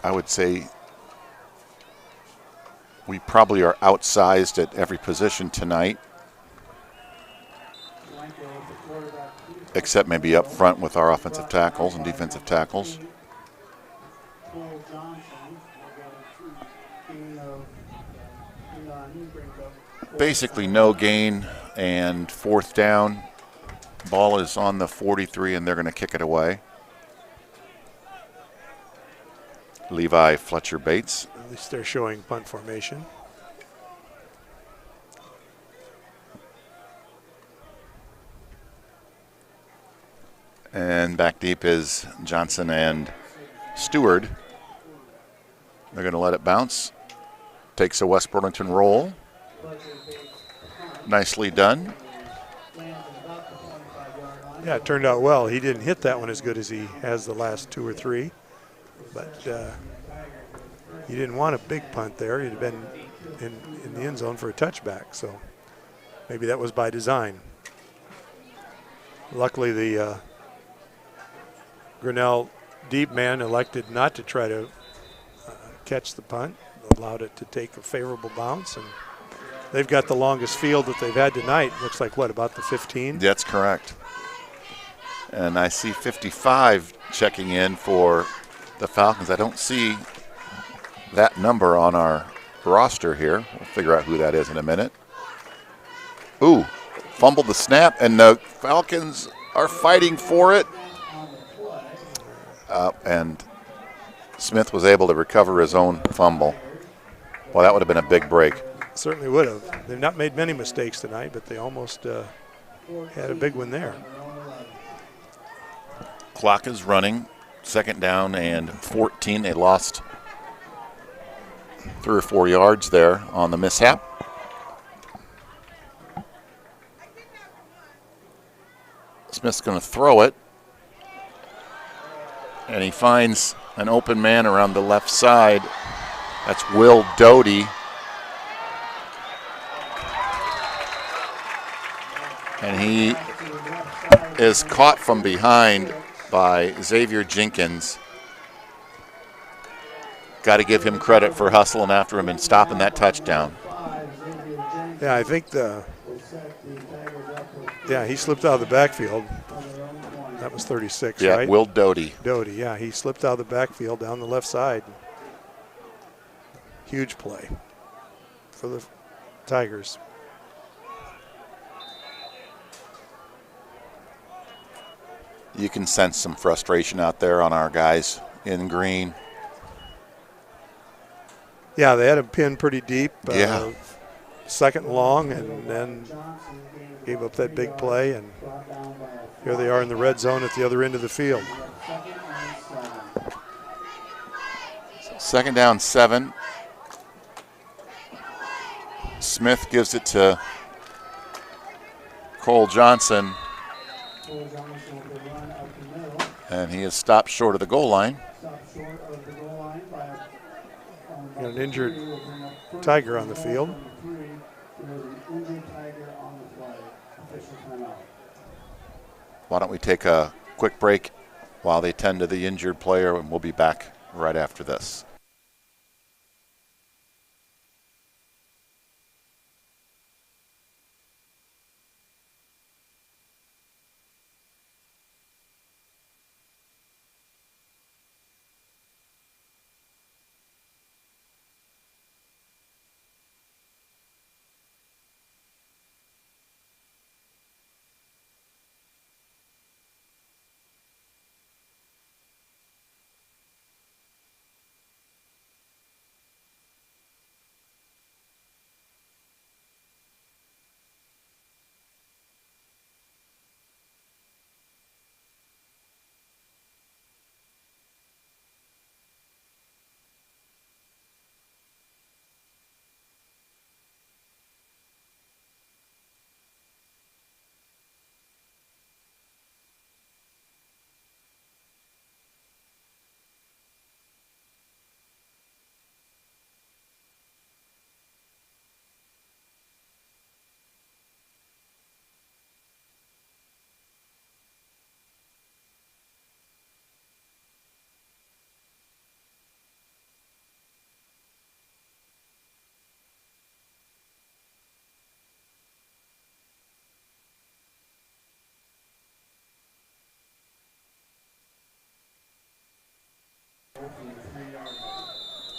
I would say we probably are outsized at every position tonight, except maybe up front with our offensive tackles and defensive tackles. Basically no gain and fourth down. Ball is on the 43, and they're going to kick it away. Levi Fletcher Bates. At least they're showing punt formation. And back deep is Johnson and Stewart. They're going to let it bounce. Takes a West Burlington roll. Nicely done. Yeah, it turned out well. He didn't hit that one as good as he has the last 2 or 3. But he didn't want a big punt there. He'd have been in the end zone for a touchback. So maybe that was by design. Luckily, the Grinnell deep man elected not to try to catch the punt, allowed it to take a favorable bounce. And they've got the longest field that they've had tonight. Looks like, what, about the 15? That's correct. And I see 55 checking in for the Falcons. I don't see that number on our roster here. We'll figure out who that is in a minute. Ooh, fumbled the snap, and the Falcons are fighting for it. And Smith was able to recover his own fumble. Well, that would have been a big break. Certainly would have. They've not made many mistakes tonight, but they almost had a big one there. Clock is running. 2nd down and 14. They lost 3 or 4 yards there on the mishap. Smith's going to throw it. And he finds an open man around the left side. That's Will Doty. And he is caught from behind by Xavier Jenkins. Got to give him credit for hustling after him and stopping that touchdown. Yeah, I think he slipped out of the backfield. That was 36, yeah, right? Will Doty. Doty, yeah, he slipped out of the backfield down the left side. Huge play for the Tigers. You can sense some frustration out there on our guys in green. Yeah, they had him pinned pretty deep. Yeah. 2nd and long, and then gave up that big play, and here they are in the red zone at the other end of the field. 2nd down, 7. Smith gives it to Cole Johnson, and he is stopped short of the goal line. Got an injured Tiger on the field. Why don't we take a quick break while they tend to the injured player, and we'll be back right after this.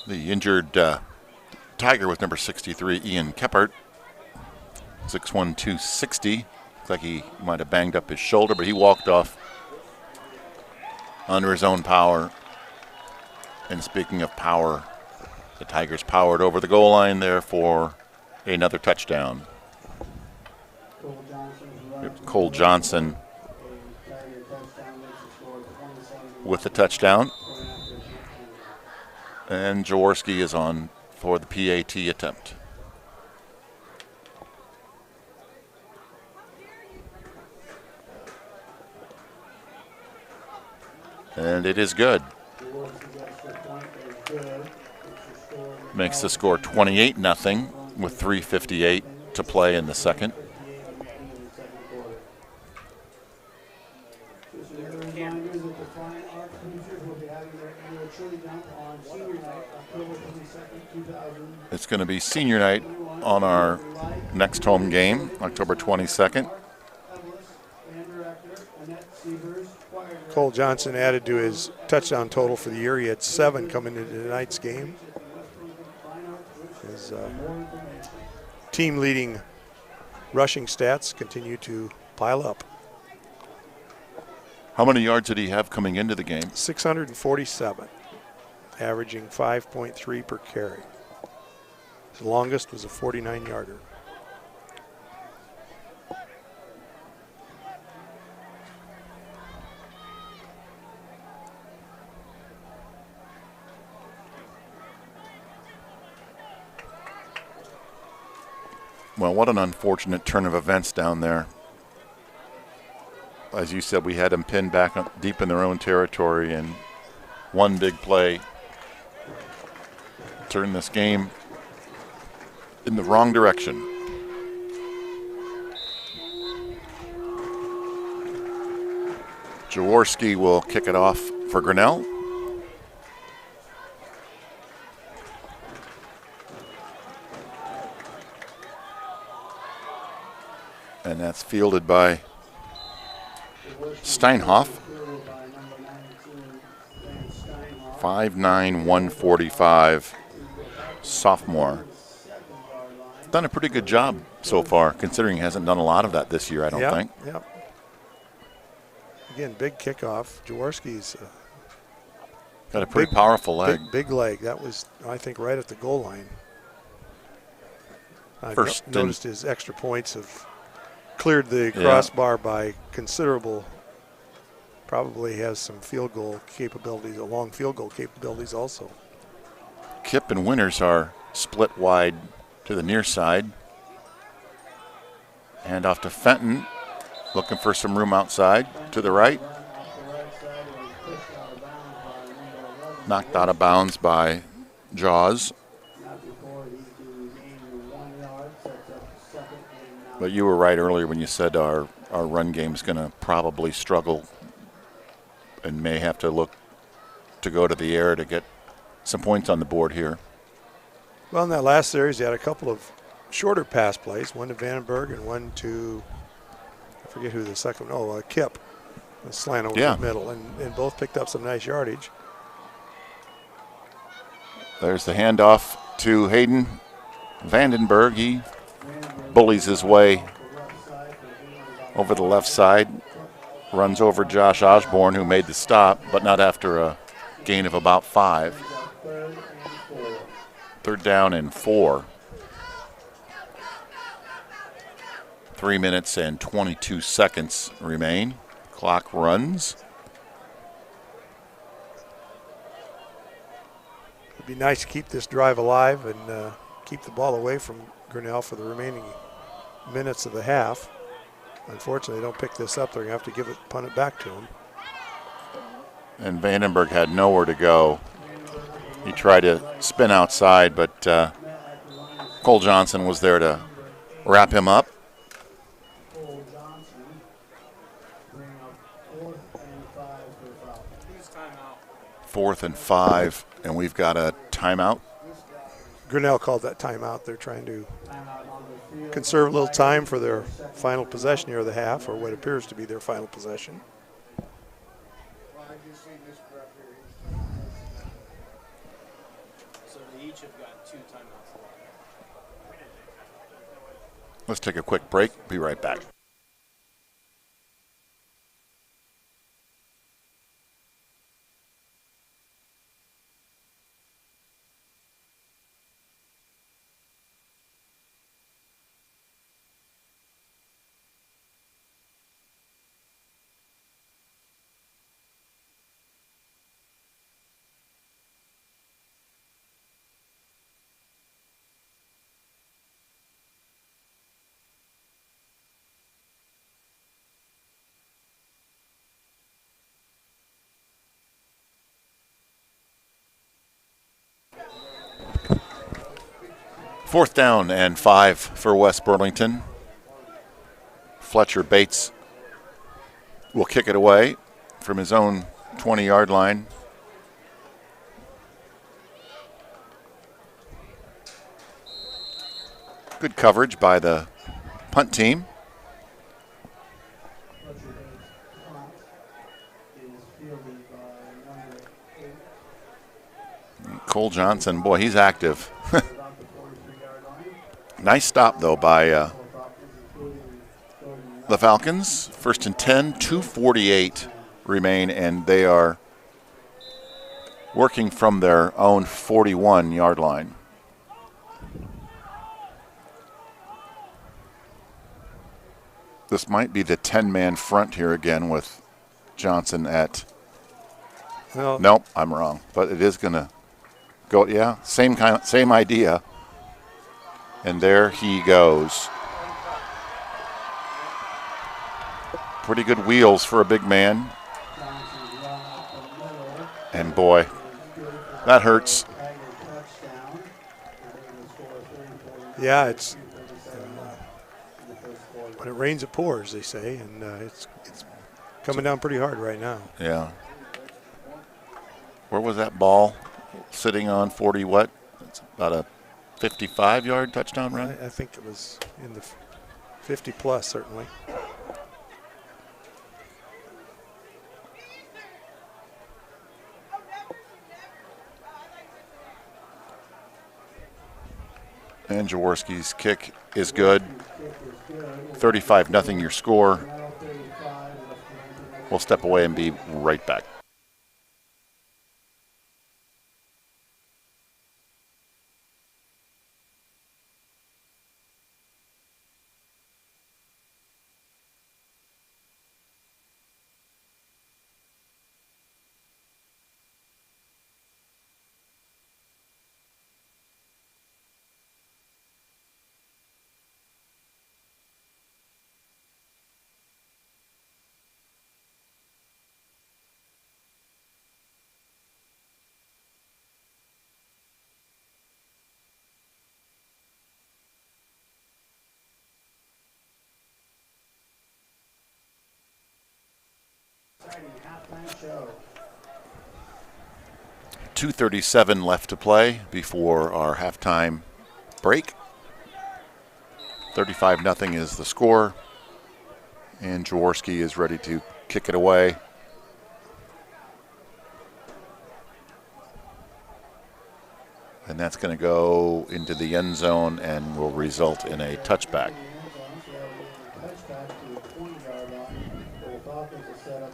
The injured Tiger with number 63, Ian Keppert, 6'1", 260. Looks like he might have banged up his shoulder, but he walked off under his own power. And speaking of power, the Tigers powered over the goal line there for another touchdown. Cole Johnson with the touchdown. And Jaworski is on for the PAT attempt. And it is good. Makes the score 28-0 with 3:58 to play in the second. It's going to be senior night on our next home game, October 22nd. Cole Johnson added to his touchdown total for the year. He had 7 coming into tonight's game. His team-leading rushing stats continue to pile up. How many yards did he have coming into the game? 647, averaging 5.3 per carry. His longest was a 49-yarder. Well, what an unfortunate turn of events down there. As you said, we had them pinned back up deep in their own territory, and one big play turned this game in the wrong direction. Jaworski will kick it off for Grinnell. And that's fielded by Steinhoff. 5'9", 145, sophomore. Done a pretty good job so far, considering he hasn't done a lot of that this year, I don't think. Yep. Again, big kickoff. Jaworski's got a pretty powerful leg. Big leg. That was, I think, right at the goal line. I noticed his extra points have cleared the crossbar by considerable. Probably has some field goal capabilities, long field goal capabilities also. Kipp and Winters are split wide to the near side. Hand off to Fenton, looking for some room outside to the right. Knocked out of bounds by Jaws. But you were right earlier when you said our run game is going to probably struggle and may have to look to go to the air to get some points on the board here. Well, in that last series, you had a couple of shorter pass plays, one to Vandenberg and one to, I forget who the second one, Kipp, a slant over the middle, and both picked up some nice yardage. There's the handoff to Hayden Vandenberg. He bullies his way over the left side, runs over Josh Osborne, who made the stop, but not after a gain of about 5. 3rd down and 4. 3 minutes and 22 seconds remain. Clock runs. It'd be nice to keep this drive alive and keep the ball away from Grinnell for the remaining minutes of the half. Unfortunately, they don't pick this up. They're going to have to punt it back to him. And Vandenberg had nowhere to go. He tried to spin outside, but Cole Johnson was there to wrap him up. 4th and 5, and we've got a timeout. Grinnell called that timeout. They're trying to conserve a little time for their final possession here of the half, or what appears to be their final possession. So they each have got 2 timeouts left. Let's take a quick break. Be right back. Fourth down and 5 for West Burlington. Fletcher Bates will kick it away from his own 20-yard line. Good coverage by the punt team. Cole Johnson, boy, he's active. Nice stop, though, by the Falcons. 1st and 10, 2:48 remain, and they are working from their own 41-yard line. This might be the 10-man front here again with Johnson at – nope, I'm wrong. But it is going to go – same idea. And there he goes. Pretty good wheels for a big man. Johnson's run up the middle. And boy, Is good for that hurts. a Tiger touchdown. And they're going to score 34. Yeah, it's 37 left in the first quarter. when it rains, it pours, they say, and it's coming down pretty hard right now. Yeah. Where was that ball sitting on 40 what? It's about a 55-yard touchdown run. I think it was in the 50 plus, certainly. And Jaworski's kick is good. 35-0 your score. We'll step away and be right back. Halftime show. 2:37 left to play before our halftime break. 35-0 is the score. And Jaworski is ready to kick it away. And that's going to go into the end zone and will result in a touchback.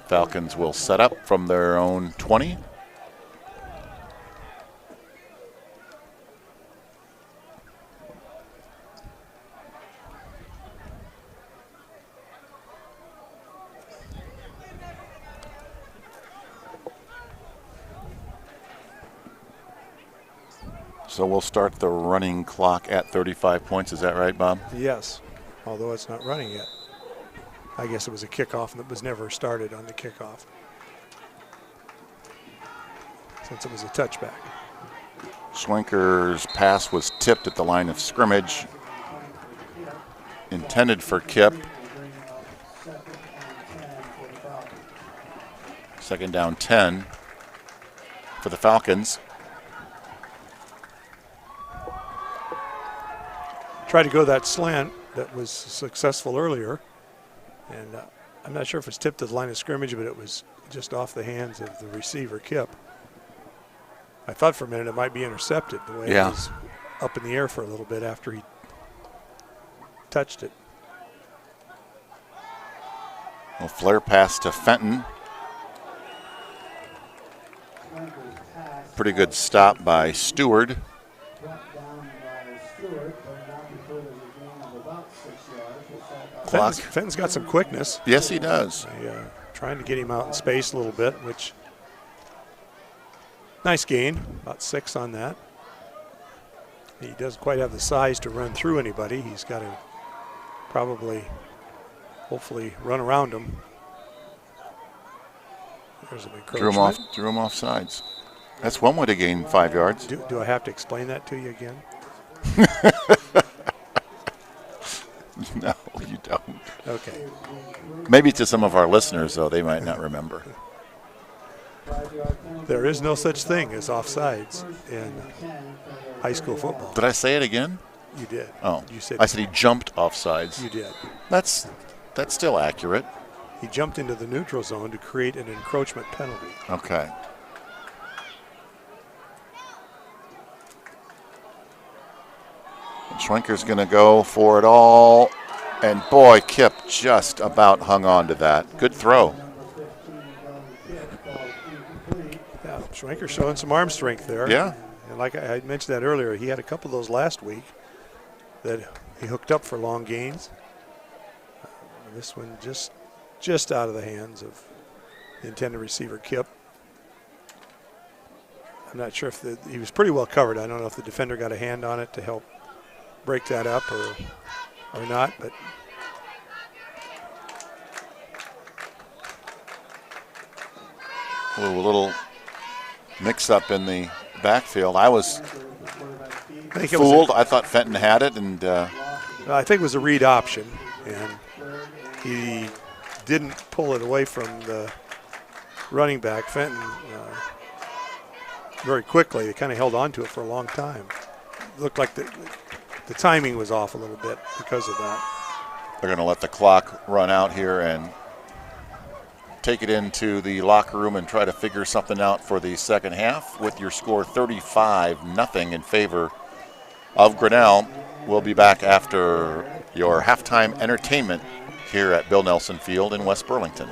Falcons will set up from their own 20. So we'll start the running clock at 35 points. Is that right, Bob? Yes, although it's not running yet. I guess it was a kickoff that was never started on the kickoff, since it was a touchback. Schwenker's pass was tipped at the line of scrimmage, intended for Kip. Second down 10 for the Falcons. Tried to go that slant that was successful earlier, and I'm not sure if it's tipped at the line of scrimmage, but it was just off the hands of the receiver, Kip. I thought for a minute it might be intercepted, the way it was up in the air for a little bit after he touched it. A flare pass to Fenton. Pretty good stop by Stewart. Fenton's got some quickness. Yes, he does. Trying to get him out in space a little bit, which nice gain, about 6 on that. He doesn't quite have the size to run through anybody. He's got to probably, hopefully, run around him. There's an encroachment. Drew him off sides. That's one way to gain 5 yards. Do I have to explain that to you again? No, you don't. Okay. Maybe to some of our listeners, though, they might not remember. There is no such thing as offsides in high school football. Did I say it again? You did. Oh, You said I said he jumped offsides. you did. That's still accurate. He jumped into the neutral zone to create an encroachment penalty. Okay. Schwenker's going to go for it all. And boy, Kip just about hung on to that. Good throw. Yeah, Schwenker showing some arm strength there. Yeah. And like I mentioned that earlier, he had a couple of those last week that he hooked up for long gains. This one just out of the hands of the intended receiver, Kip. I'm not sure if he was pretty well covered. I don't know if the defender got a hand on it to help break that up or not, but A little mix-up in the backfield. I was I think fooled. I thought Fenton had it, and I think it was a read option, and he didn't pull it away from the running back, Fenton, very quickly. They kind of held on to it for a long time. It looked like the timing was off a little bit because of that. they're going to let the clock run out here and take it into the locker room and try to figure something out for the second half with your score 35-0 in favor of Grinnell. We'll be back after your halftime entertainment here at Bill Nelson Field in West Burlington.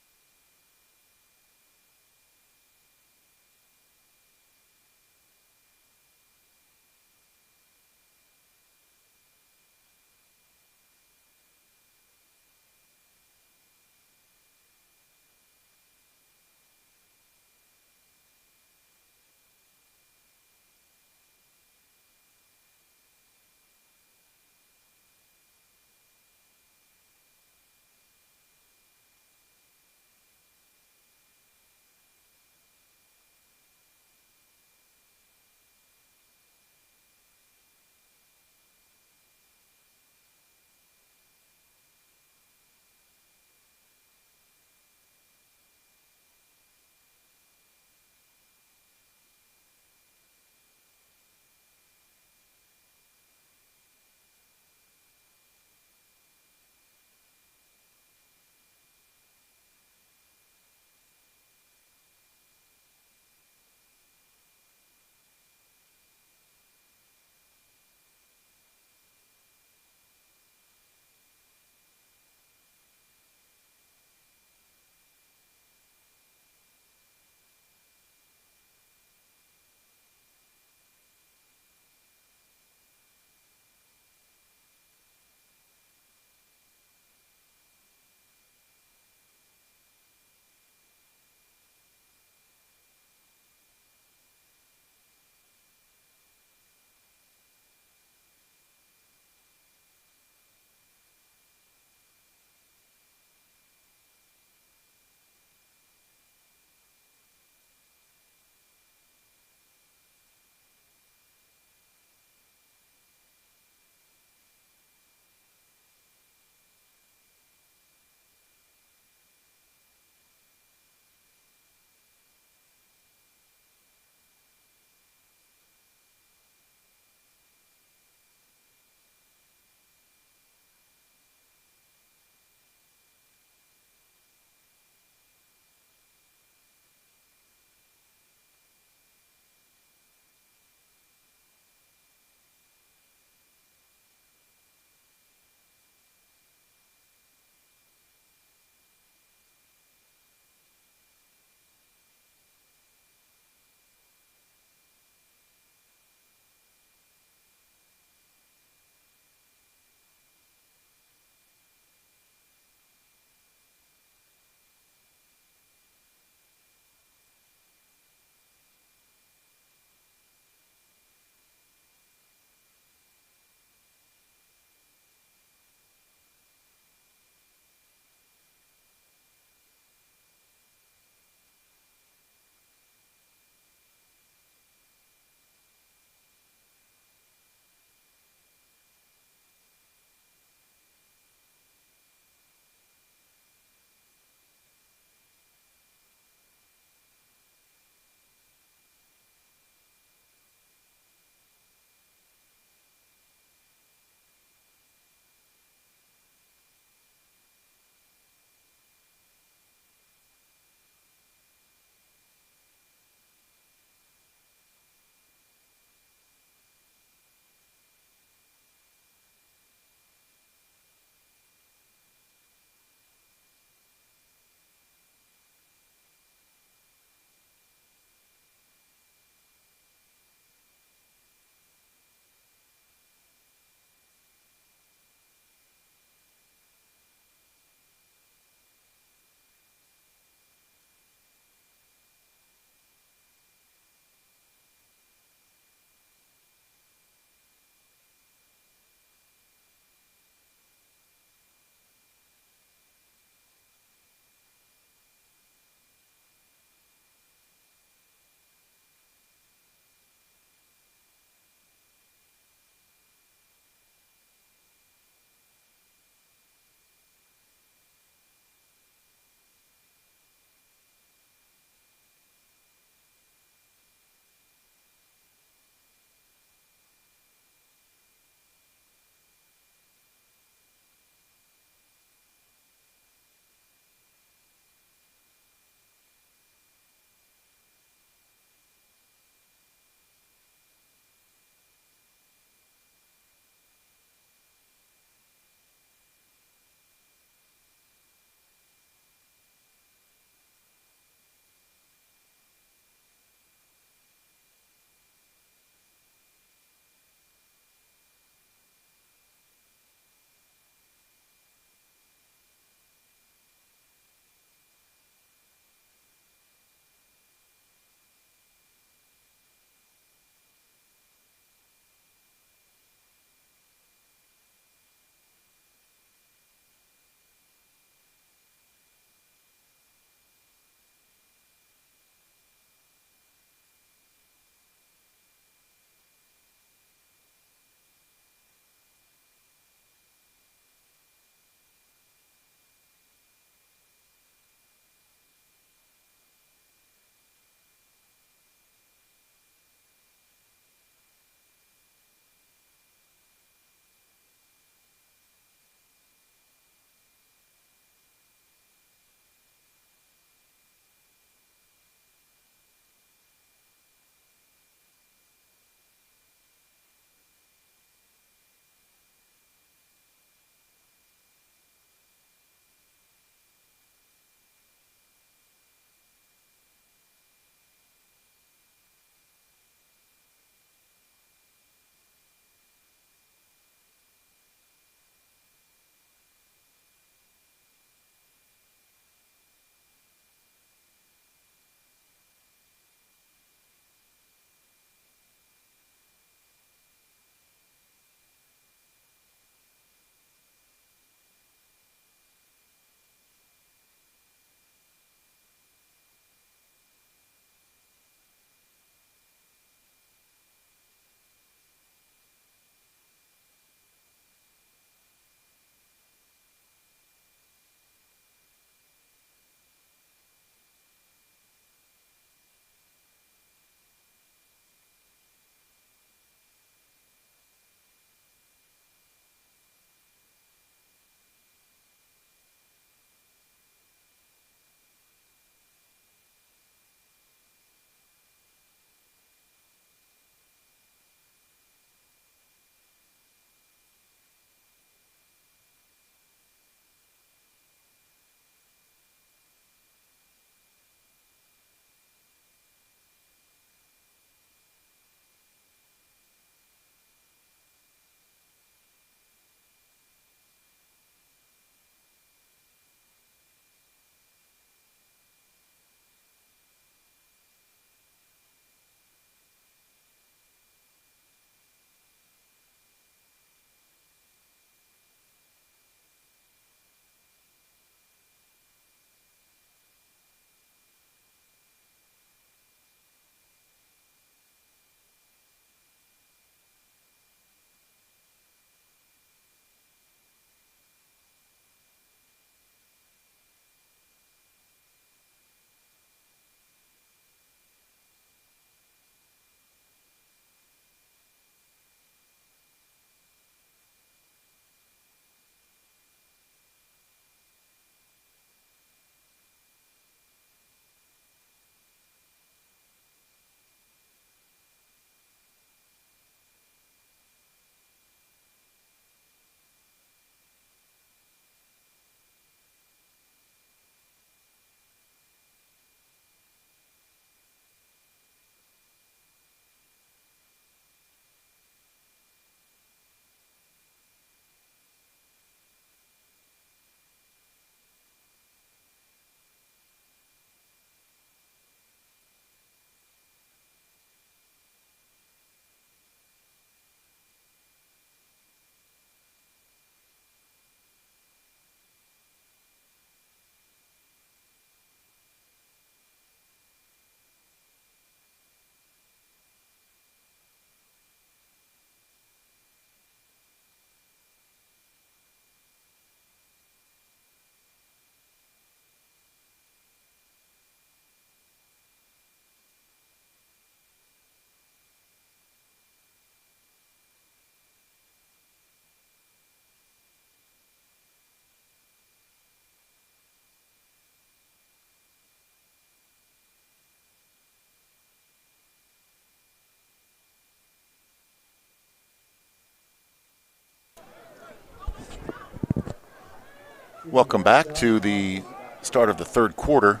Welcome back to the start of the third quarter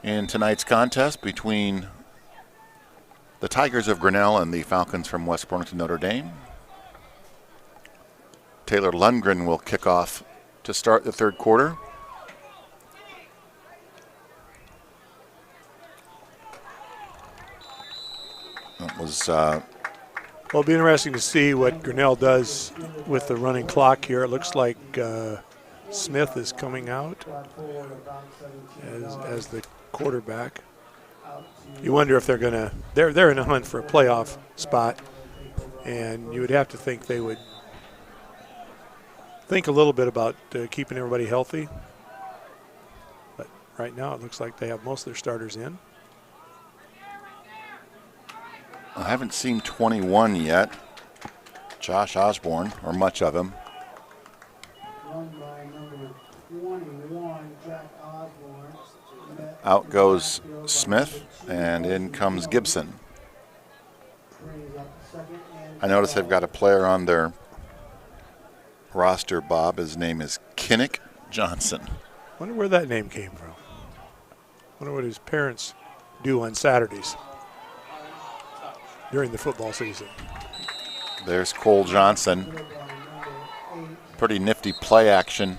in tonight's contest between the Tigers of Grinnell and the Falcons from West Burlington, Notre Dame. Taylor Lundgren will kick off to start the third quarter. It was Well, it'll be interesting to see what Grinnell does with the running clock here. It looks like Smith is coming out as the quarterback. You wonder if they're going to – they're in a hunt for a playoff spot, and you would have to think they would think a little bit about keeping everybody healthy. But right now it looks like they have most of their starters in. I haven't seen 21 yet, Josh Osborne, or much of him. Out goes Smith, and in comes Gibson. I notice they've got a player on their roster, Bob. His name is Kinnick Johnson. Wonder where that name came from. Wonder what his parents do on Saturdays during the football season. There's Cole Johnson. Pretty nifty play action.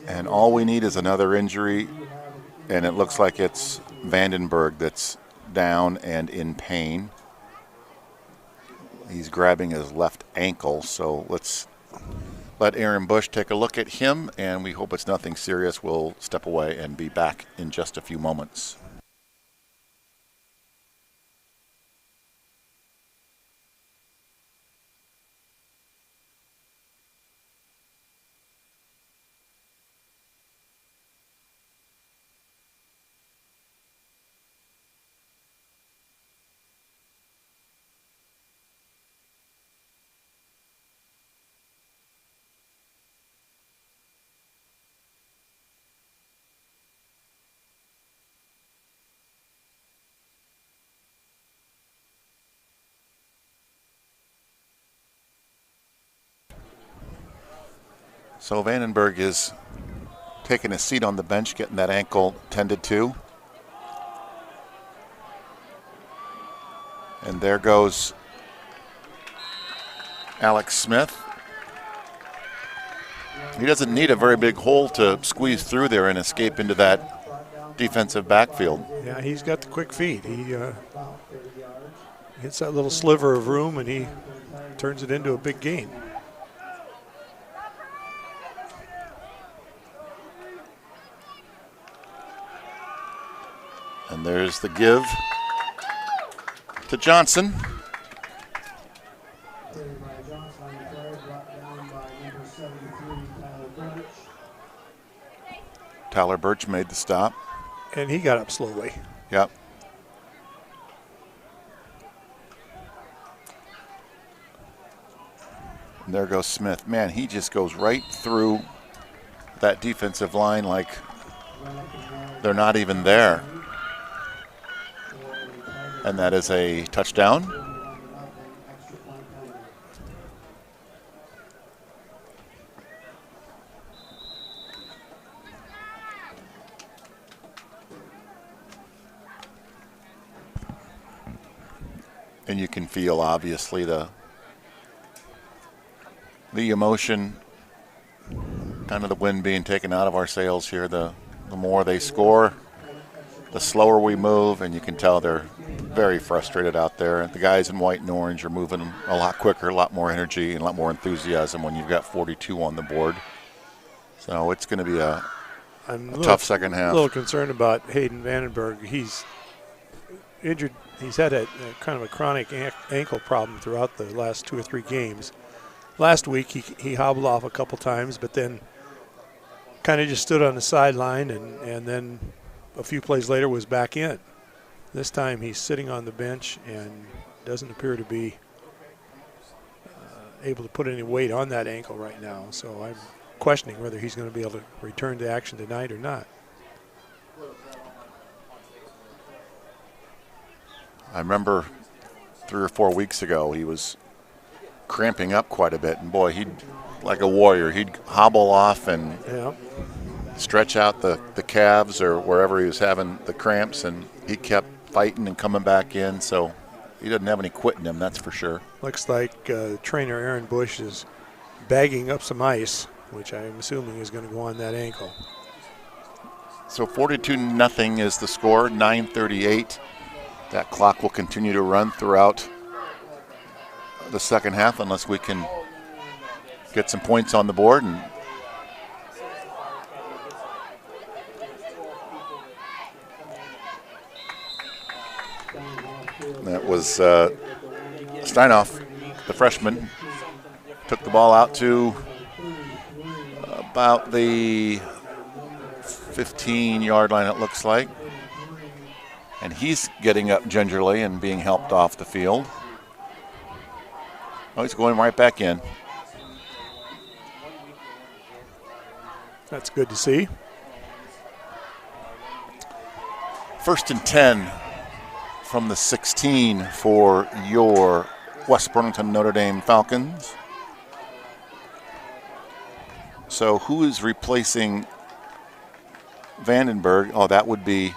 And all we need is another injury, and it looks like it's Vandenberg that's down and in pain. He's grabbing his left ankle, so let's let Aaron Bush take a look at him, and we hope it's nothing serious. We'll step away and be back in just a few moments. So Vandenberg is taking a seat on the bench, getting that ankle tended to. And there goes Alex Smith. He doesn't need a very big hole to squeeze through there and escape into that defensive backfield. Yeah, he's got the quick feet. He hits that little sliver of room, and he turns it into a big gain. And there's the give to Johnson. Tyler Birch made the stop. And he got up slowly. Yep. And there goes Smith. Man, he just goes right through that defensive line like they're not even there. And that is a touchdown. And you can feel, obviously, the emotion, kind of the wind being taken out of our sails here. The more they score, the slower we move, and you can tell they're very frustrated out there. The guys in white and orange are moving a lot quicker, a lot more energy, and a lot more enthusiasm when you've got 42 on the board. So it's going to be a tough second half. I'm a little concerned about Hayden Vandenberg. He's injured. He's had a kind of a chronic ankle problem throughout the last 2 or 3 games. Last week he hobbled off a couple times, but then kind of just stood on the sideline, and then a few plays later was back in. This time he's sitting on the bench and doesn't appear to be able to put any weight on that ankle right now. So I'm questioning whether he's going to be able to return to action tonight or not. I remember 3 or 4 weeks ago he was cramping up quite a bit. And boy, he'd, like a warrior, he'd hobble off and stretch out the calves or wherever he was having the cramps, and he kept fighting and coming back in. So he doesn't have any quit in him, that's for sure. Looks like trainer Aaron Bush is bagging up some ice, which I'm assuming is going to go on that ankle. So 42-0 is the score, 9:38. That clock will continue to run throughout the second half unless we can get some points on the board. And that was Steinoff, the freshman, took the ball out to about the 15-yard line, it looks like. And he's getting up gingerly and being helped off the field. Oh, he's going right back in. That's good to see. 1st and 10 from the 16 for your West Burlington Notre Dame Falcons. So who is replacing Vandenberg? Oh, that would be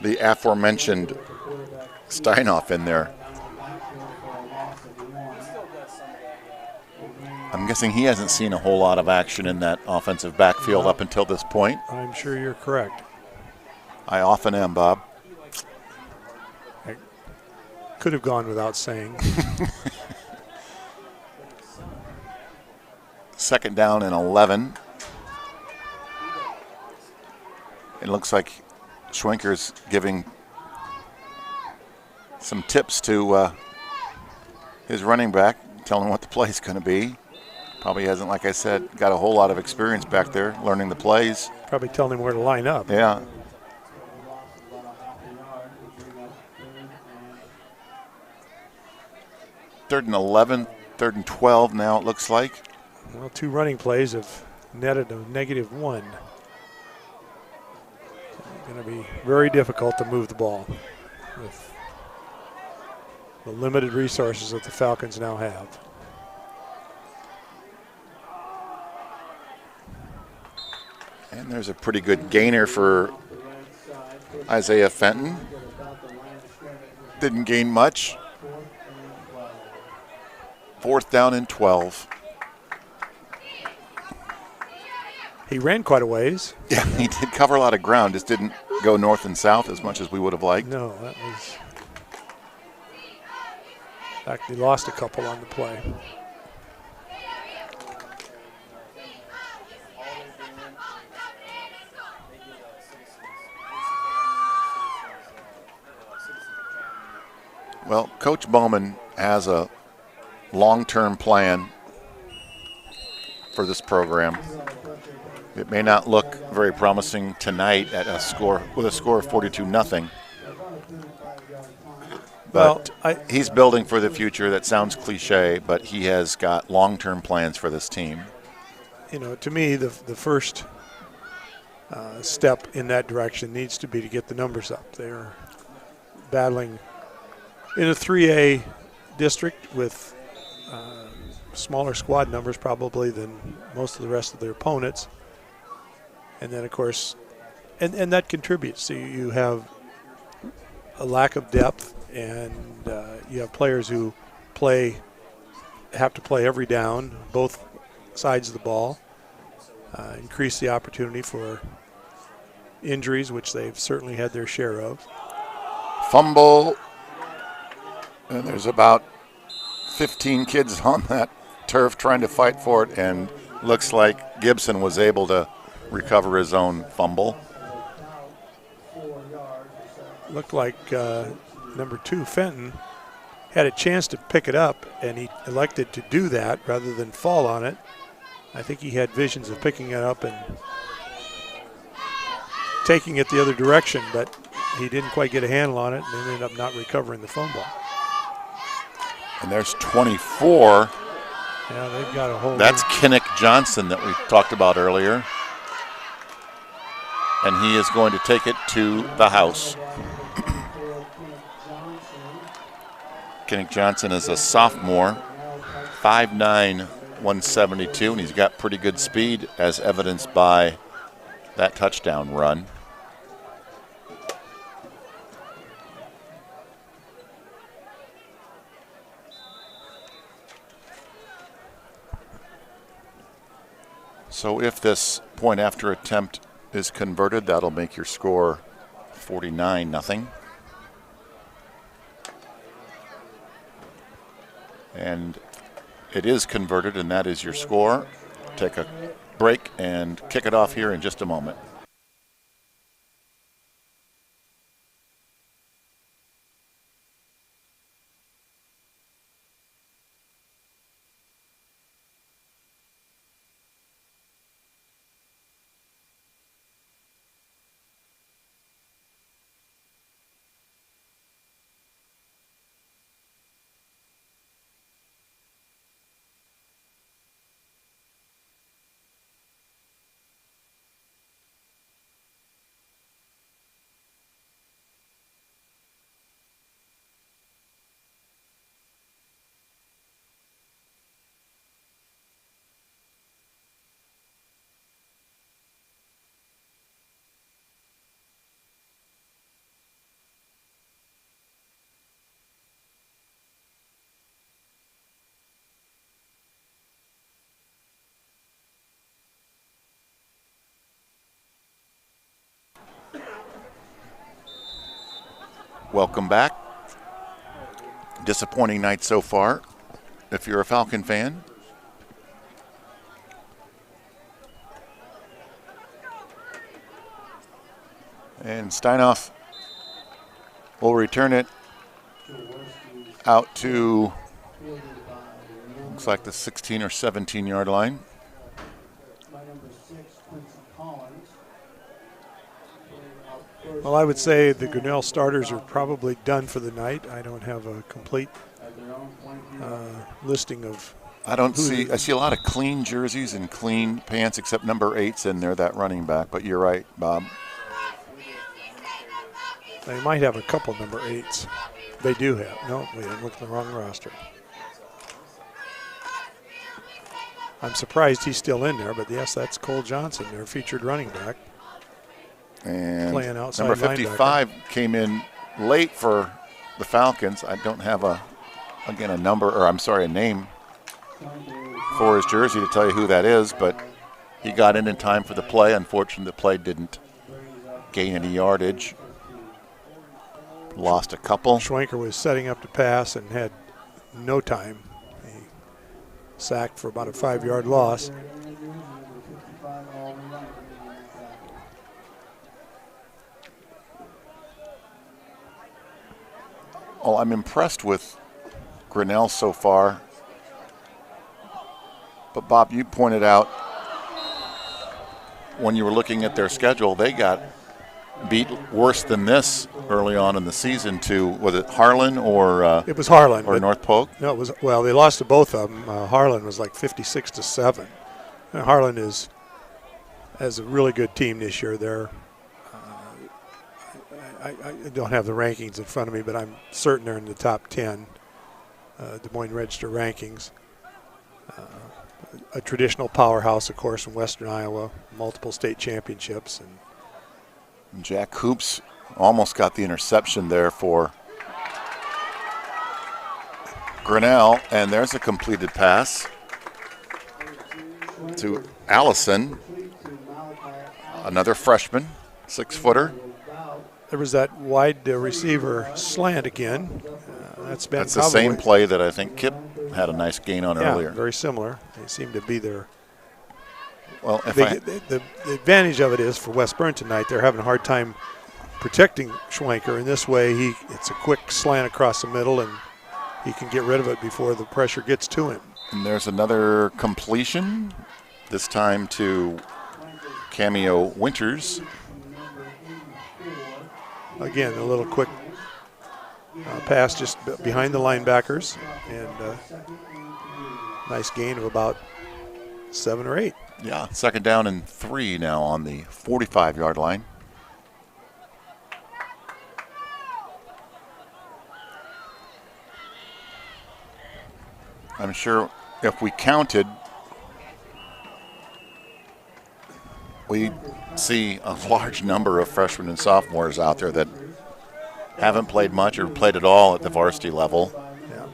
the aforementioned Steinoff in there. I'm guessing he hasn't seen a whole lot of action in that offensive backfield up until this point. I'm sure you're correct. I often am, Bob. I could have gone without saying. 2nd down and 11. It looks like Schwenker's giving some tips to his running back, telling him what the play's going to be. Probably hasn't, like I said, got a whole lot of experience back there learning the plays. Probably telling him where to line up. Yeah. Third and 11, 3rd and 12 now it looks like. Well, 2 running plays have netted a -1. Going to be very difficult to move the ball with the limited resources that the Falcons now have. And there's a pretty good gainer for Isaiah Fenton. Didn't gain much. 4th down and 12. He ran quite a ways. Yeah, he did cover a lot of ground, just didn't go north and south as much as we would have liked. No, that was... In fact, he lost a couple on the play. Well, Coach Bowman has a long-term plan for this program. It may not look very promising tonight at a score with a score of 42-0. But he's building for the future. That sounds cliche, but he has got long-term plans for this team. You know, to me, the first step in that direction needs to be to get the numbers up. They're battling in a 3A district with smaller squad numbers probably than most of the rest of their opponents. And then, of course, and that contributes. So you have a lack of depth, and you have players who have to play every down, both sides of the ball, increase the opportunity for injuries, which they've certainly had their share of. Fumble, and there's about 15 kids on that turf trying to fight for it, and looks like Gibson was able to recover his own fumble. Looked like number 2, Fenton, had a chance to pick it up, and he elected to do that rather than fall on it. I think he had visions of picking it up and taking it the other direction, but he didn't quite get a handle on it and ended up not recovering the fumble. And there's 24. Yeah, they've got a whole... That's Kinnick Johnson that we talked about earlier. And he is going to take it to the house. Kinnick Johnson is a sophomore. 5'9", 172, and he's got pretty good speed as evidenced by that touchdown run. So if this point after attempt is converted, that'll make your score 49-0. And it is converted, and that is your score. Take a break and kick it off here in just a moment. Welcome back. Disappointing night so far, if you're a Falcon fan. And Steinoff will return it out to, looks like the 16 or 17 yard line. Well, I would say the Grinnell starters are probably done for the night. I don't have a complete listing of. I see a lot of clean jerseys and clean pants, except number 8's in there, that running back. But you're right, Bob. They might have a couple number 8s. They do have. No, we didn't look at the wrong roster. I'm surprised he's still in there, but yes, that's Cole Johnson, their featured running back. And playing outside number 55 linebacker. Came in late for the Falcons. I don't have a name for his jersey to tell you who that is, but he got in time for the play. Unfortunately, the play didn't gain any yardage. Lost a couple. Schwenker was setting up to pass and had no time. He sacked for about a 5-yard loss. Oh, I'm impressed with Grinnell so far. But Bob, you pointed out when you were looking at their schedule, they got beat worse than this early on in the season to, was it Harlan or it was Harlan or North Polk? No, it was, well, they lost to both of them. Harlan was like 56-7. And Harlan has a really good team this year. They're I don't have the rankings in front of me, but I'm certain they're in the top 10 Des Moines Register rankings. A traditional powerhouse, of course, in Western Iowa, multiple state championships. And Jack Hoops almost got the interception there for Grinnell, and there's a completed pass to Allison, another freshman, 6-footer. There was that wide receiver slant again. That's the same play that I think Kip had a nice gain on earlier. Very similar. They seem to be there. Well, the advantage of it is for West Burlington tonight, they're having a hard time protecting Schwenker. In this way, it's a quick slant across the middle, and he can get rid of it before the pressure gets to him. And there's another completion, this time to Cameo Winters. Again, a little quick pass just behind the linebackers, and nice gain of about 7 or 8. Yeah, 2nd down and 3 now on the 45-yard line. I'm sure if we counted, we see a large number of freshmen and sophomores out there that haven't played much or played at all at the varsity level. Yeah.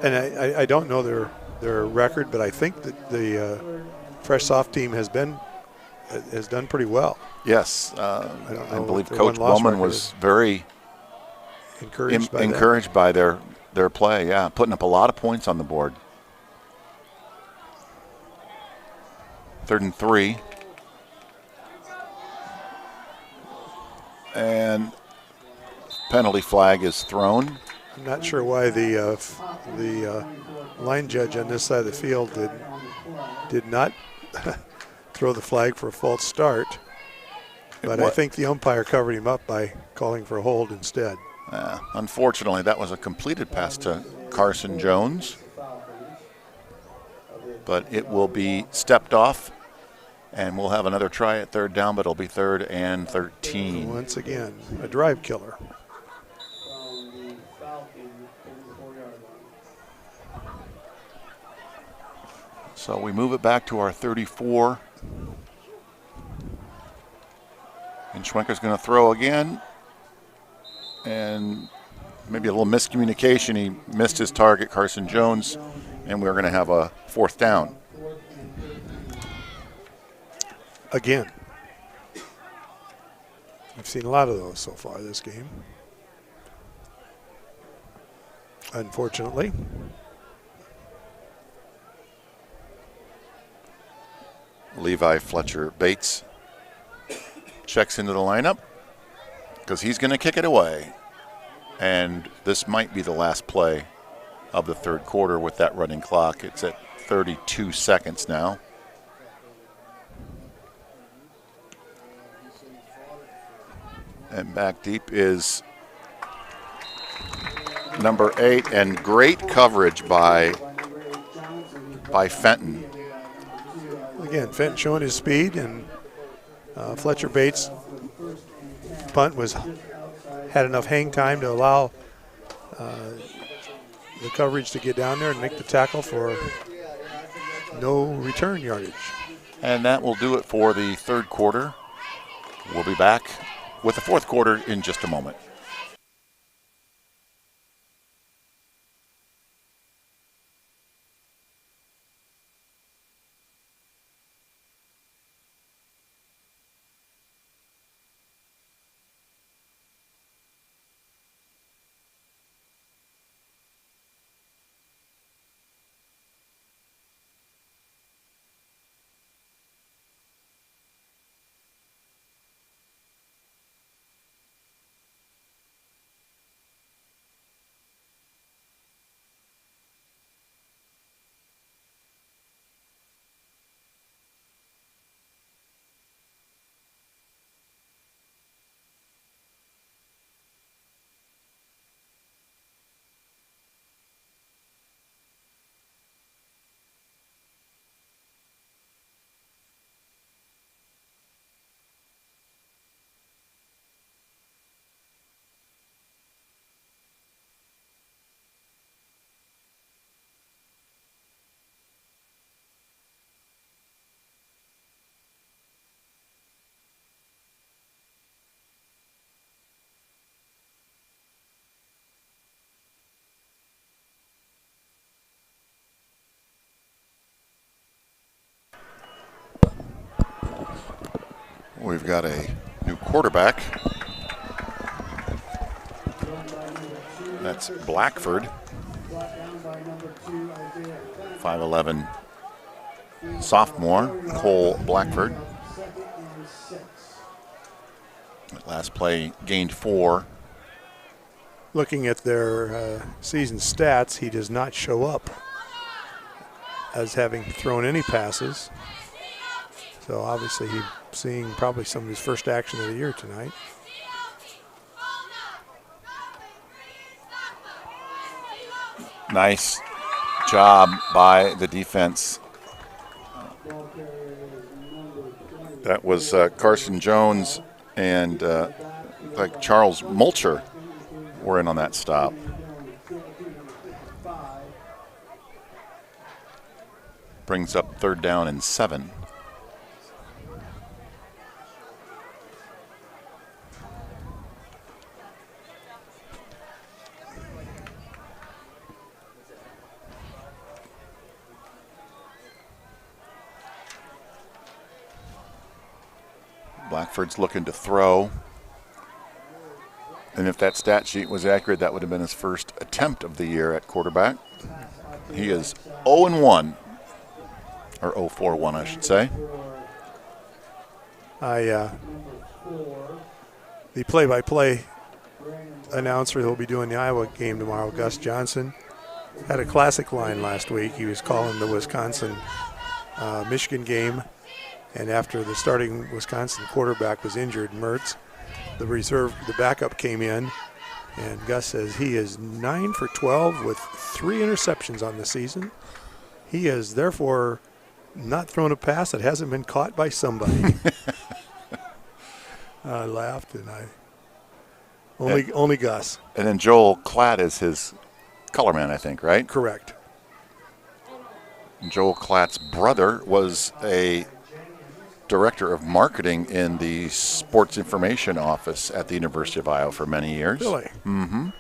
And I don't know their record, but I think that the fresh soft team has done pretty well. Yes, I believe Coach Bowman was very encouraged by their play. Yeah, putting up a lot of points on the board. 3rd and 3. And penalty flag is thrown. I'm not sure why the line judge on this side of the field did not throw the flag for a false start. But I think the umpire covered him up by calling for a hold instead. Unfortunately, that was a completed pass to Carson Jones. But it will be stepped off, and we'll have another try at 3rd down, but it'll be 3rd and 13. Once again, a drive killer. So we move it back to our 34. And Schwenker's going to throw again. And maybe a little miscommunication. He missed his target, Carson Jones, and we're going to have a 4th down. Again. I've seen a lot of those so far this game. Unfortunately. Levi Fletcher Bates checks into the lineup because he's going to kick it away. And this might be the last play of the 3rd quarter with that running clock. It's at 32 seconds now. And back deep is number 8, and great coverage by Fenton. Again, Fenton showing his speed, and Fletcher Bates' punt had enough hang time to allow the coverage to get down there and make the tackle for no return yardage. And that will do it for the 3rd quarter. We'll be back with the 4th quarter in just a moment. We've got a new quarterback. That's Blackford. 5'11" sophomore, Cole Blackford. Last play gained 4. Looking at their season stats, he does not show up as having thrown any passes. So obviously he's seeing probably some of his first action of the year tonight. Nice job by the defense. That was Carson Jones and like Charles Mulcher were in on that stop. Brings up 3rd down and 7. Blackford's looking to throw. And if that stat sheet was accurate, that would have been his first attempt of the year at quarterback. He is 0-1, or 0-4-1, I should say. The play-by-play announcer who will be doing the Iowa game tomorrow, Gus Johnson, had a classic line last week. He was calling the Wisconsin-Michigan game, and after the starting Wisconsin quarterback was injured, Mertz, the backup came in, and Gus says he is 9 for 12 with 3 interceptions on the season. He has therefore not thrown a pass that hasn't been caught by somebody. I laughed, and only Gus. And then Joel Klatt is his color man, I think, right? Correct. Joel Klatt's brother was a director of marketing in the sports information office at the University of Iowa for many years. Really? Mm-hmm.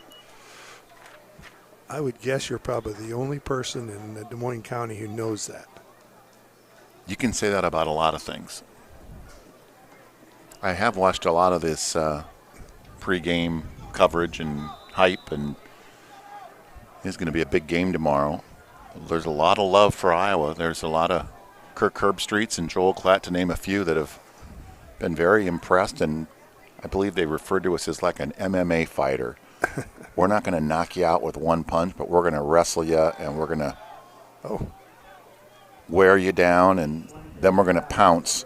I would guess you're probably the only person in Des Moines County who knows that. You can say that about a lot of things. I have watched a lot of this pregame coverage and hype, and it's going to be a big game tomorrow. There's a lot of love for Iowa. There's a lot of Kirk Herbstreits and Joel Klatt, to name a few, that have been very impressed, and I believe they referred to us as like an MMA fighter. We're not going to knock you out with one punch, but we're going to wrestle you, and we're going to wear you down, and then we're going to pounce.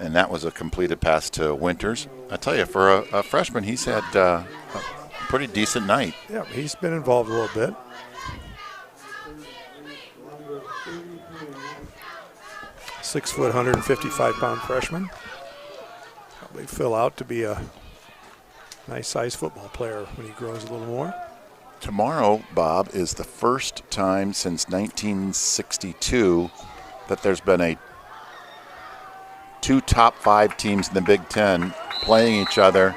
And that was a completed pass to Winters. I tell you, for a freshman, he's had a pretty decent night. Yeah, he's been involved a little bit. 6 foot, 155-pound freshman. Probably fill out to be a nice-sized football player when he grows a little more. Tomorrow, Bob, is the first time since 1962 that there's been two top 5 teams in the Big Ten playing each other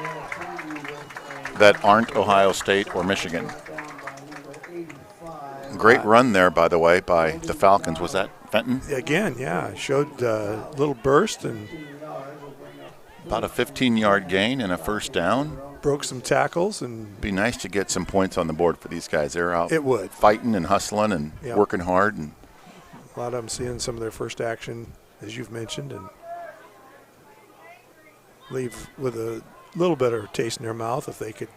that aren't Ohio State or Michigan. Great run there, by the way, by the Falcons. Was that Fenton? Again, yeah. Showed a little burst and about a 15-yard gain and a first down. Broke some tackles. And be nice to get some points on the board for these guys. They're out fighting and hustling and working hard. And a lot of them seeing some of their first action, as you've mentioned, and leave with a little better taste in their mouth if they could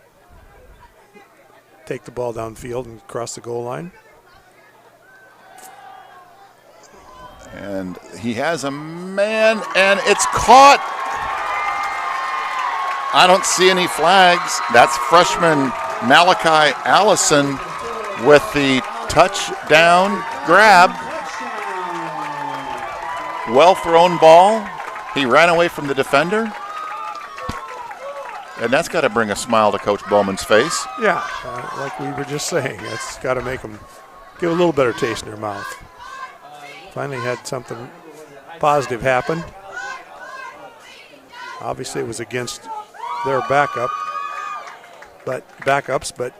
take the ball downfield and cross the goal line. And he has a man, and it's caught. I don't see any flags. That's freshman Malachi Allison with the touchdown grab. Well-thrown ball. He ran away from the defender. And that's got to bring a smile to Coach Bowman's face. Yeah, like we were just saying, that's got to make them give a little better taste in their mouth. Finally had something positive happen. Obviously it was against their backups, but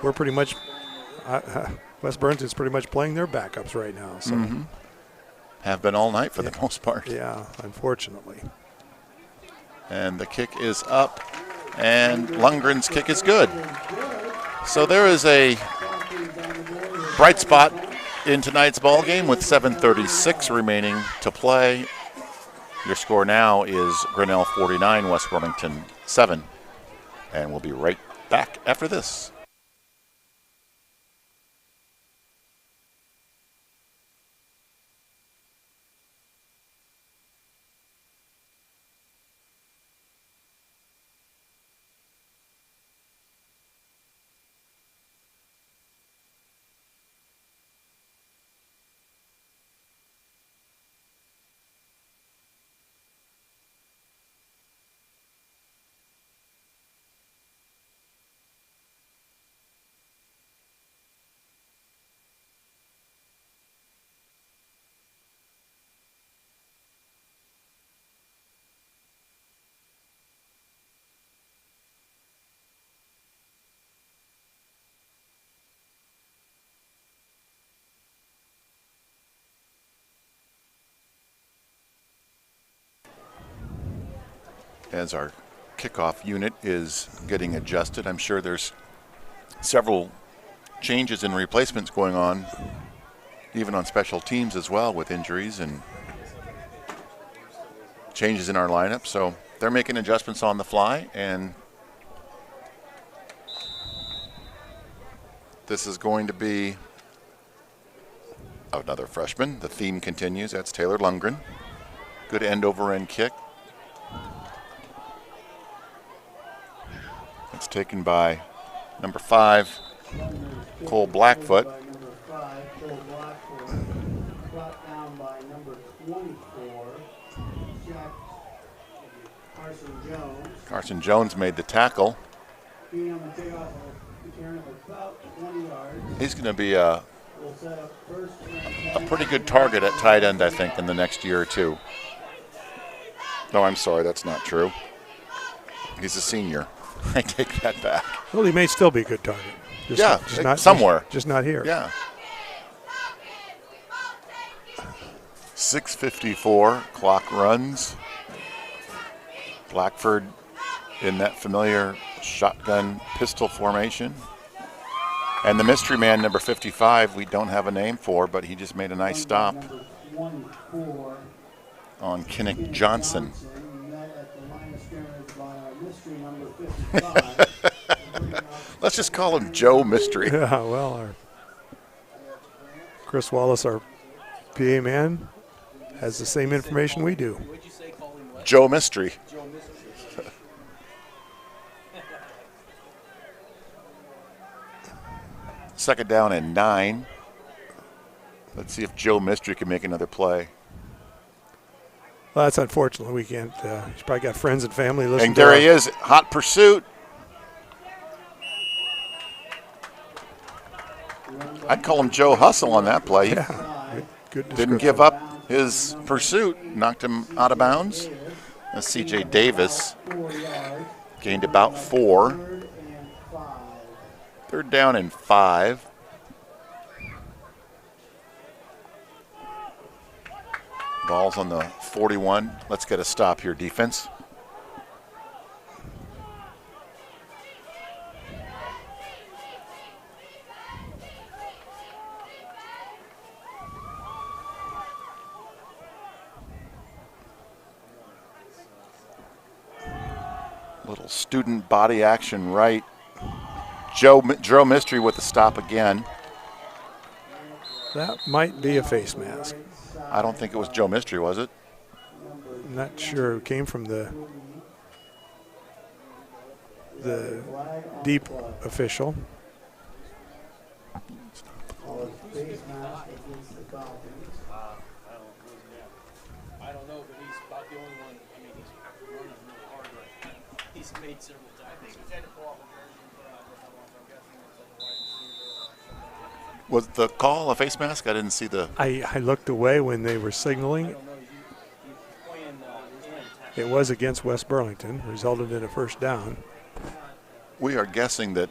we're pretty much West Burlington's pretty much playing their backups right now. So have been all night for the most part. Yeah, unfortunately. And the kick is up, and Lundgren's kick is good. So there is a bright spot in tonight's ball game with 7:36 remaining to play. Your score now is Grinnell 49, West Burlington 7. And we'll be right back after this. as our kickoff unit is getting adjusted. I'm sure there's several changes and replacements going on, even on special teams as well, with injuries and changes in our lineup. So they're making adjustments on the fly, and this is going to be another freshman. The theme continues. That's Taylor Lundgren. Good end-over-end kick. It's taken by number 5, Cole Blackfoot. By number 5, Cole Blackfoot. Brought down by number 24, Jack Carson Jones. Carson Jones made the tackle. Being on the takeoff of a return of about 20 yards. He's going to be a We'll set up first and a pretty good target at tight end, I think, in the next year or two. No, I'm sorry, that's not true. He's a senior. I take that back. Well, he may still be a good target. Yeah, somewhere. Just not here. Yeah. 6:54, clock runs. Blackford in that familiar shotgun pistol formation. And the mystery man, number 55, we don't have a name for, but he just made a nice stop number 24, on Kinnick Johnson. met at the line of scrimmage by our mystery number 55. Let's just call him Joe Mystery. Yeah, well, Chris Wallace, our PA man, has the same information we do. What'd you say, call him what? Joe Mystery. Joe Mystery. Second down and 9. Let's see if Joe Mystery can make another play. Well, that's unfortunate. We can't. He's probably got friends and family listening. And there he is, hot pursuit. I'd call him Joe Hustle on that play. Yeah, good Didn't description. give up his pursuit, knocked him out of bounds. And C.J. Davis 4 yards. gained about 4. Third and 5. Third down and 5. Ball's on the 41. Let's get a stop here, defense. Little student body action right. Joe Mystery with the stop again. That might be a face mask. I don't think it was Joe Mystery, was it? I'm not sure. It came from the deep official. Face mask against the Falcons. I don't know, but he's about the only one. I mean, he's running really hard right now. He's made several tackles. Was the call a face mask? I didn't see the. I looked away when they were signaling. It was against West Burlington, resulted in a first down. We are guessing that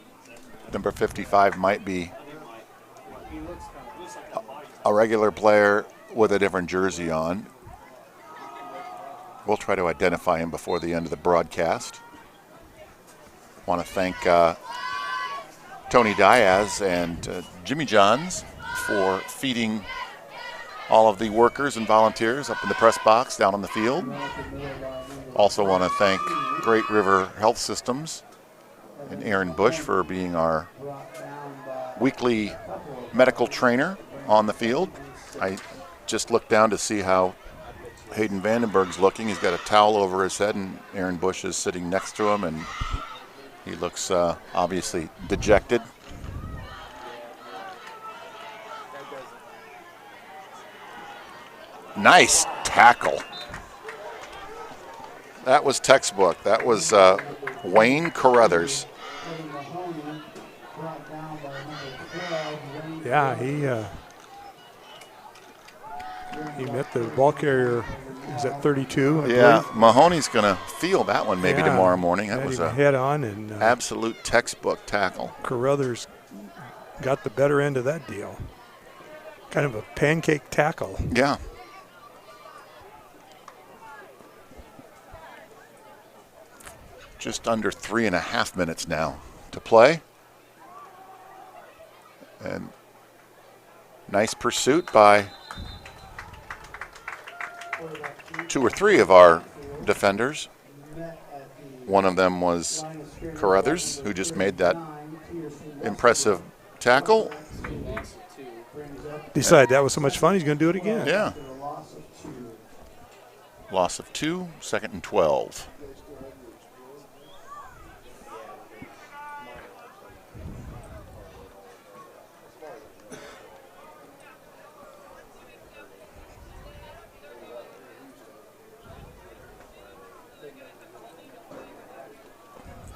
number 55 might be a regular player with a different jersey on. We'll try to identify him before the end of the broadcast. Want to thank Tony Diaz and Jimmy Johns for feeding all of the workers and volunteers up in the press box down on the field. Also want to thank Great River Health Systems and Aaron Bush for being our weekly medical trainer on the field. I just looked down to see how Hayden Vandenberg's looking. He's got a towel over his head, and Aaron Bush is sitting next to him, and he looks obviously dejected. Nice tackle. That was textbook. That was Wayne Carruthers. Yeah, he met the ball carrier. Is that 32? I Yeah, believe. Mahoney's going to feel that one maybe Yeah, tomorrow morning. That had was him a head on, and absolute textbook tackle. Carruthers got the better end of that deal. Kind of a pancake tackle. Yeah. Just under 3.5 minutes now to play. And nice pursuit by 2 or 3 of our defenders. One of them was Carruthers, who just made that impressive tackle. Decided that was so much fun, he's going to do it again. Yeah. Loss of 2, 2nd and 12.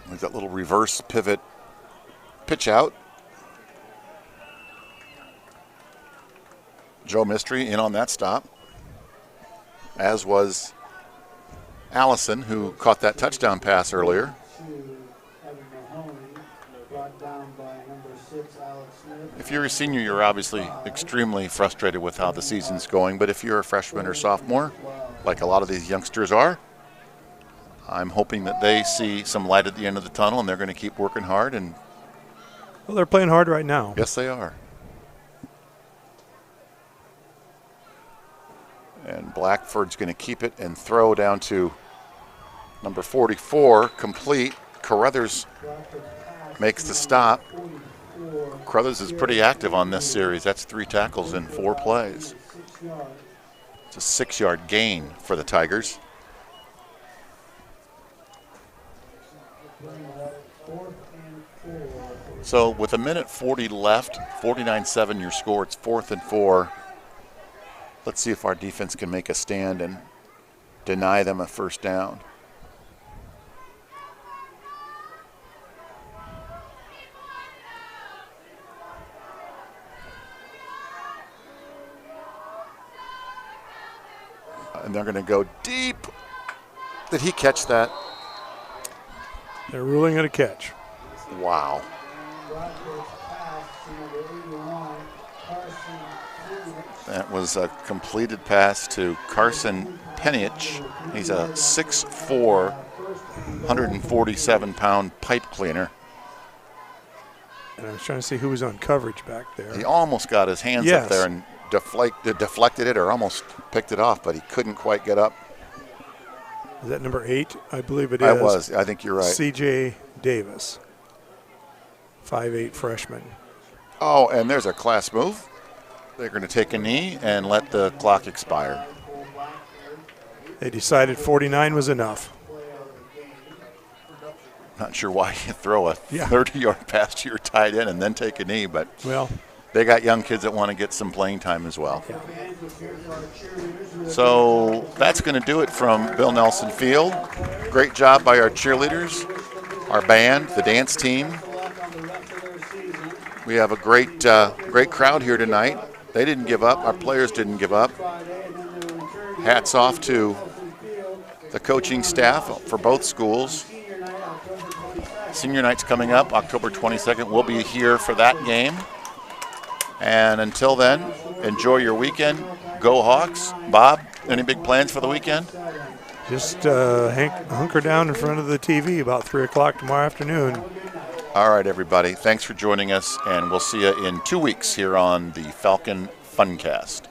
We've got little reverse pivot pitch out. Joe Mistry in on that stop, as was Allison, who caught that touchdown pass earlier. If you're a senior, you're obviously extremely frustrated with how the season's going, but if you're a freshman or sophomore, like a lot of these youngsters are, I'm hoping that they see some light at the end of the tunnel and they're going to keep working hard. And well, they're playing hard right now. Yes, they are. And Blackford's going to keep it and throw down to number 44, complete. Carruthers makes the stop. Carruthers is pretty active on this series. That's 3 tackles in 4 plays. It's a 6-yard gain for the Tigers. So with 1:40 left, 49-7 your score. It's 4th and 4. Let's see if our defense can make a stand and deny them a first down. And they're going to go deep. Did he catch that? They're ruling it a catch. Wow. That was a completed pass to Carson Penich. He's a 6'4", 147-pound pipe cleaner. And I was trying to see who was on coverage back there. He almost got his hands up there and deflected it, or almost picked it off, but he couldn't quite get up. Is that number 8? I believe it is. I think you're right. C.J. Davis, 5'8" freshman. Oh, and there's a class move. They're going to take a knee and let the clock expire. They decided 49 was enough. Not sure why you throw a 30-yard pass to your tight end and then take a knee, but well, they got young kids that want to get some playing time as well. Yeah. So that's going to do it from Bill Nelson Field. Great job by our cheerleaders, our band, the dance team. We have a great crowd here tonight. They didn't give up. Our players didn't give up. Hats off to the coaching staff for both schools. Senior night's coming up, October 22nd. We'll be here for that game. And until then, enjoy your weekend. Go Hawks. Bob, any big plans for the weekend? Just hunker down in front of the TV about 3 o'clock tomorrow afternoon. All right, everybody. Thanks for joining us, and we'll see you in 2 weeks here on the Falcon Funcast.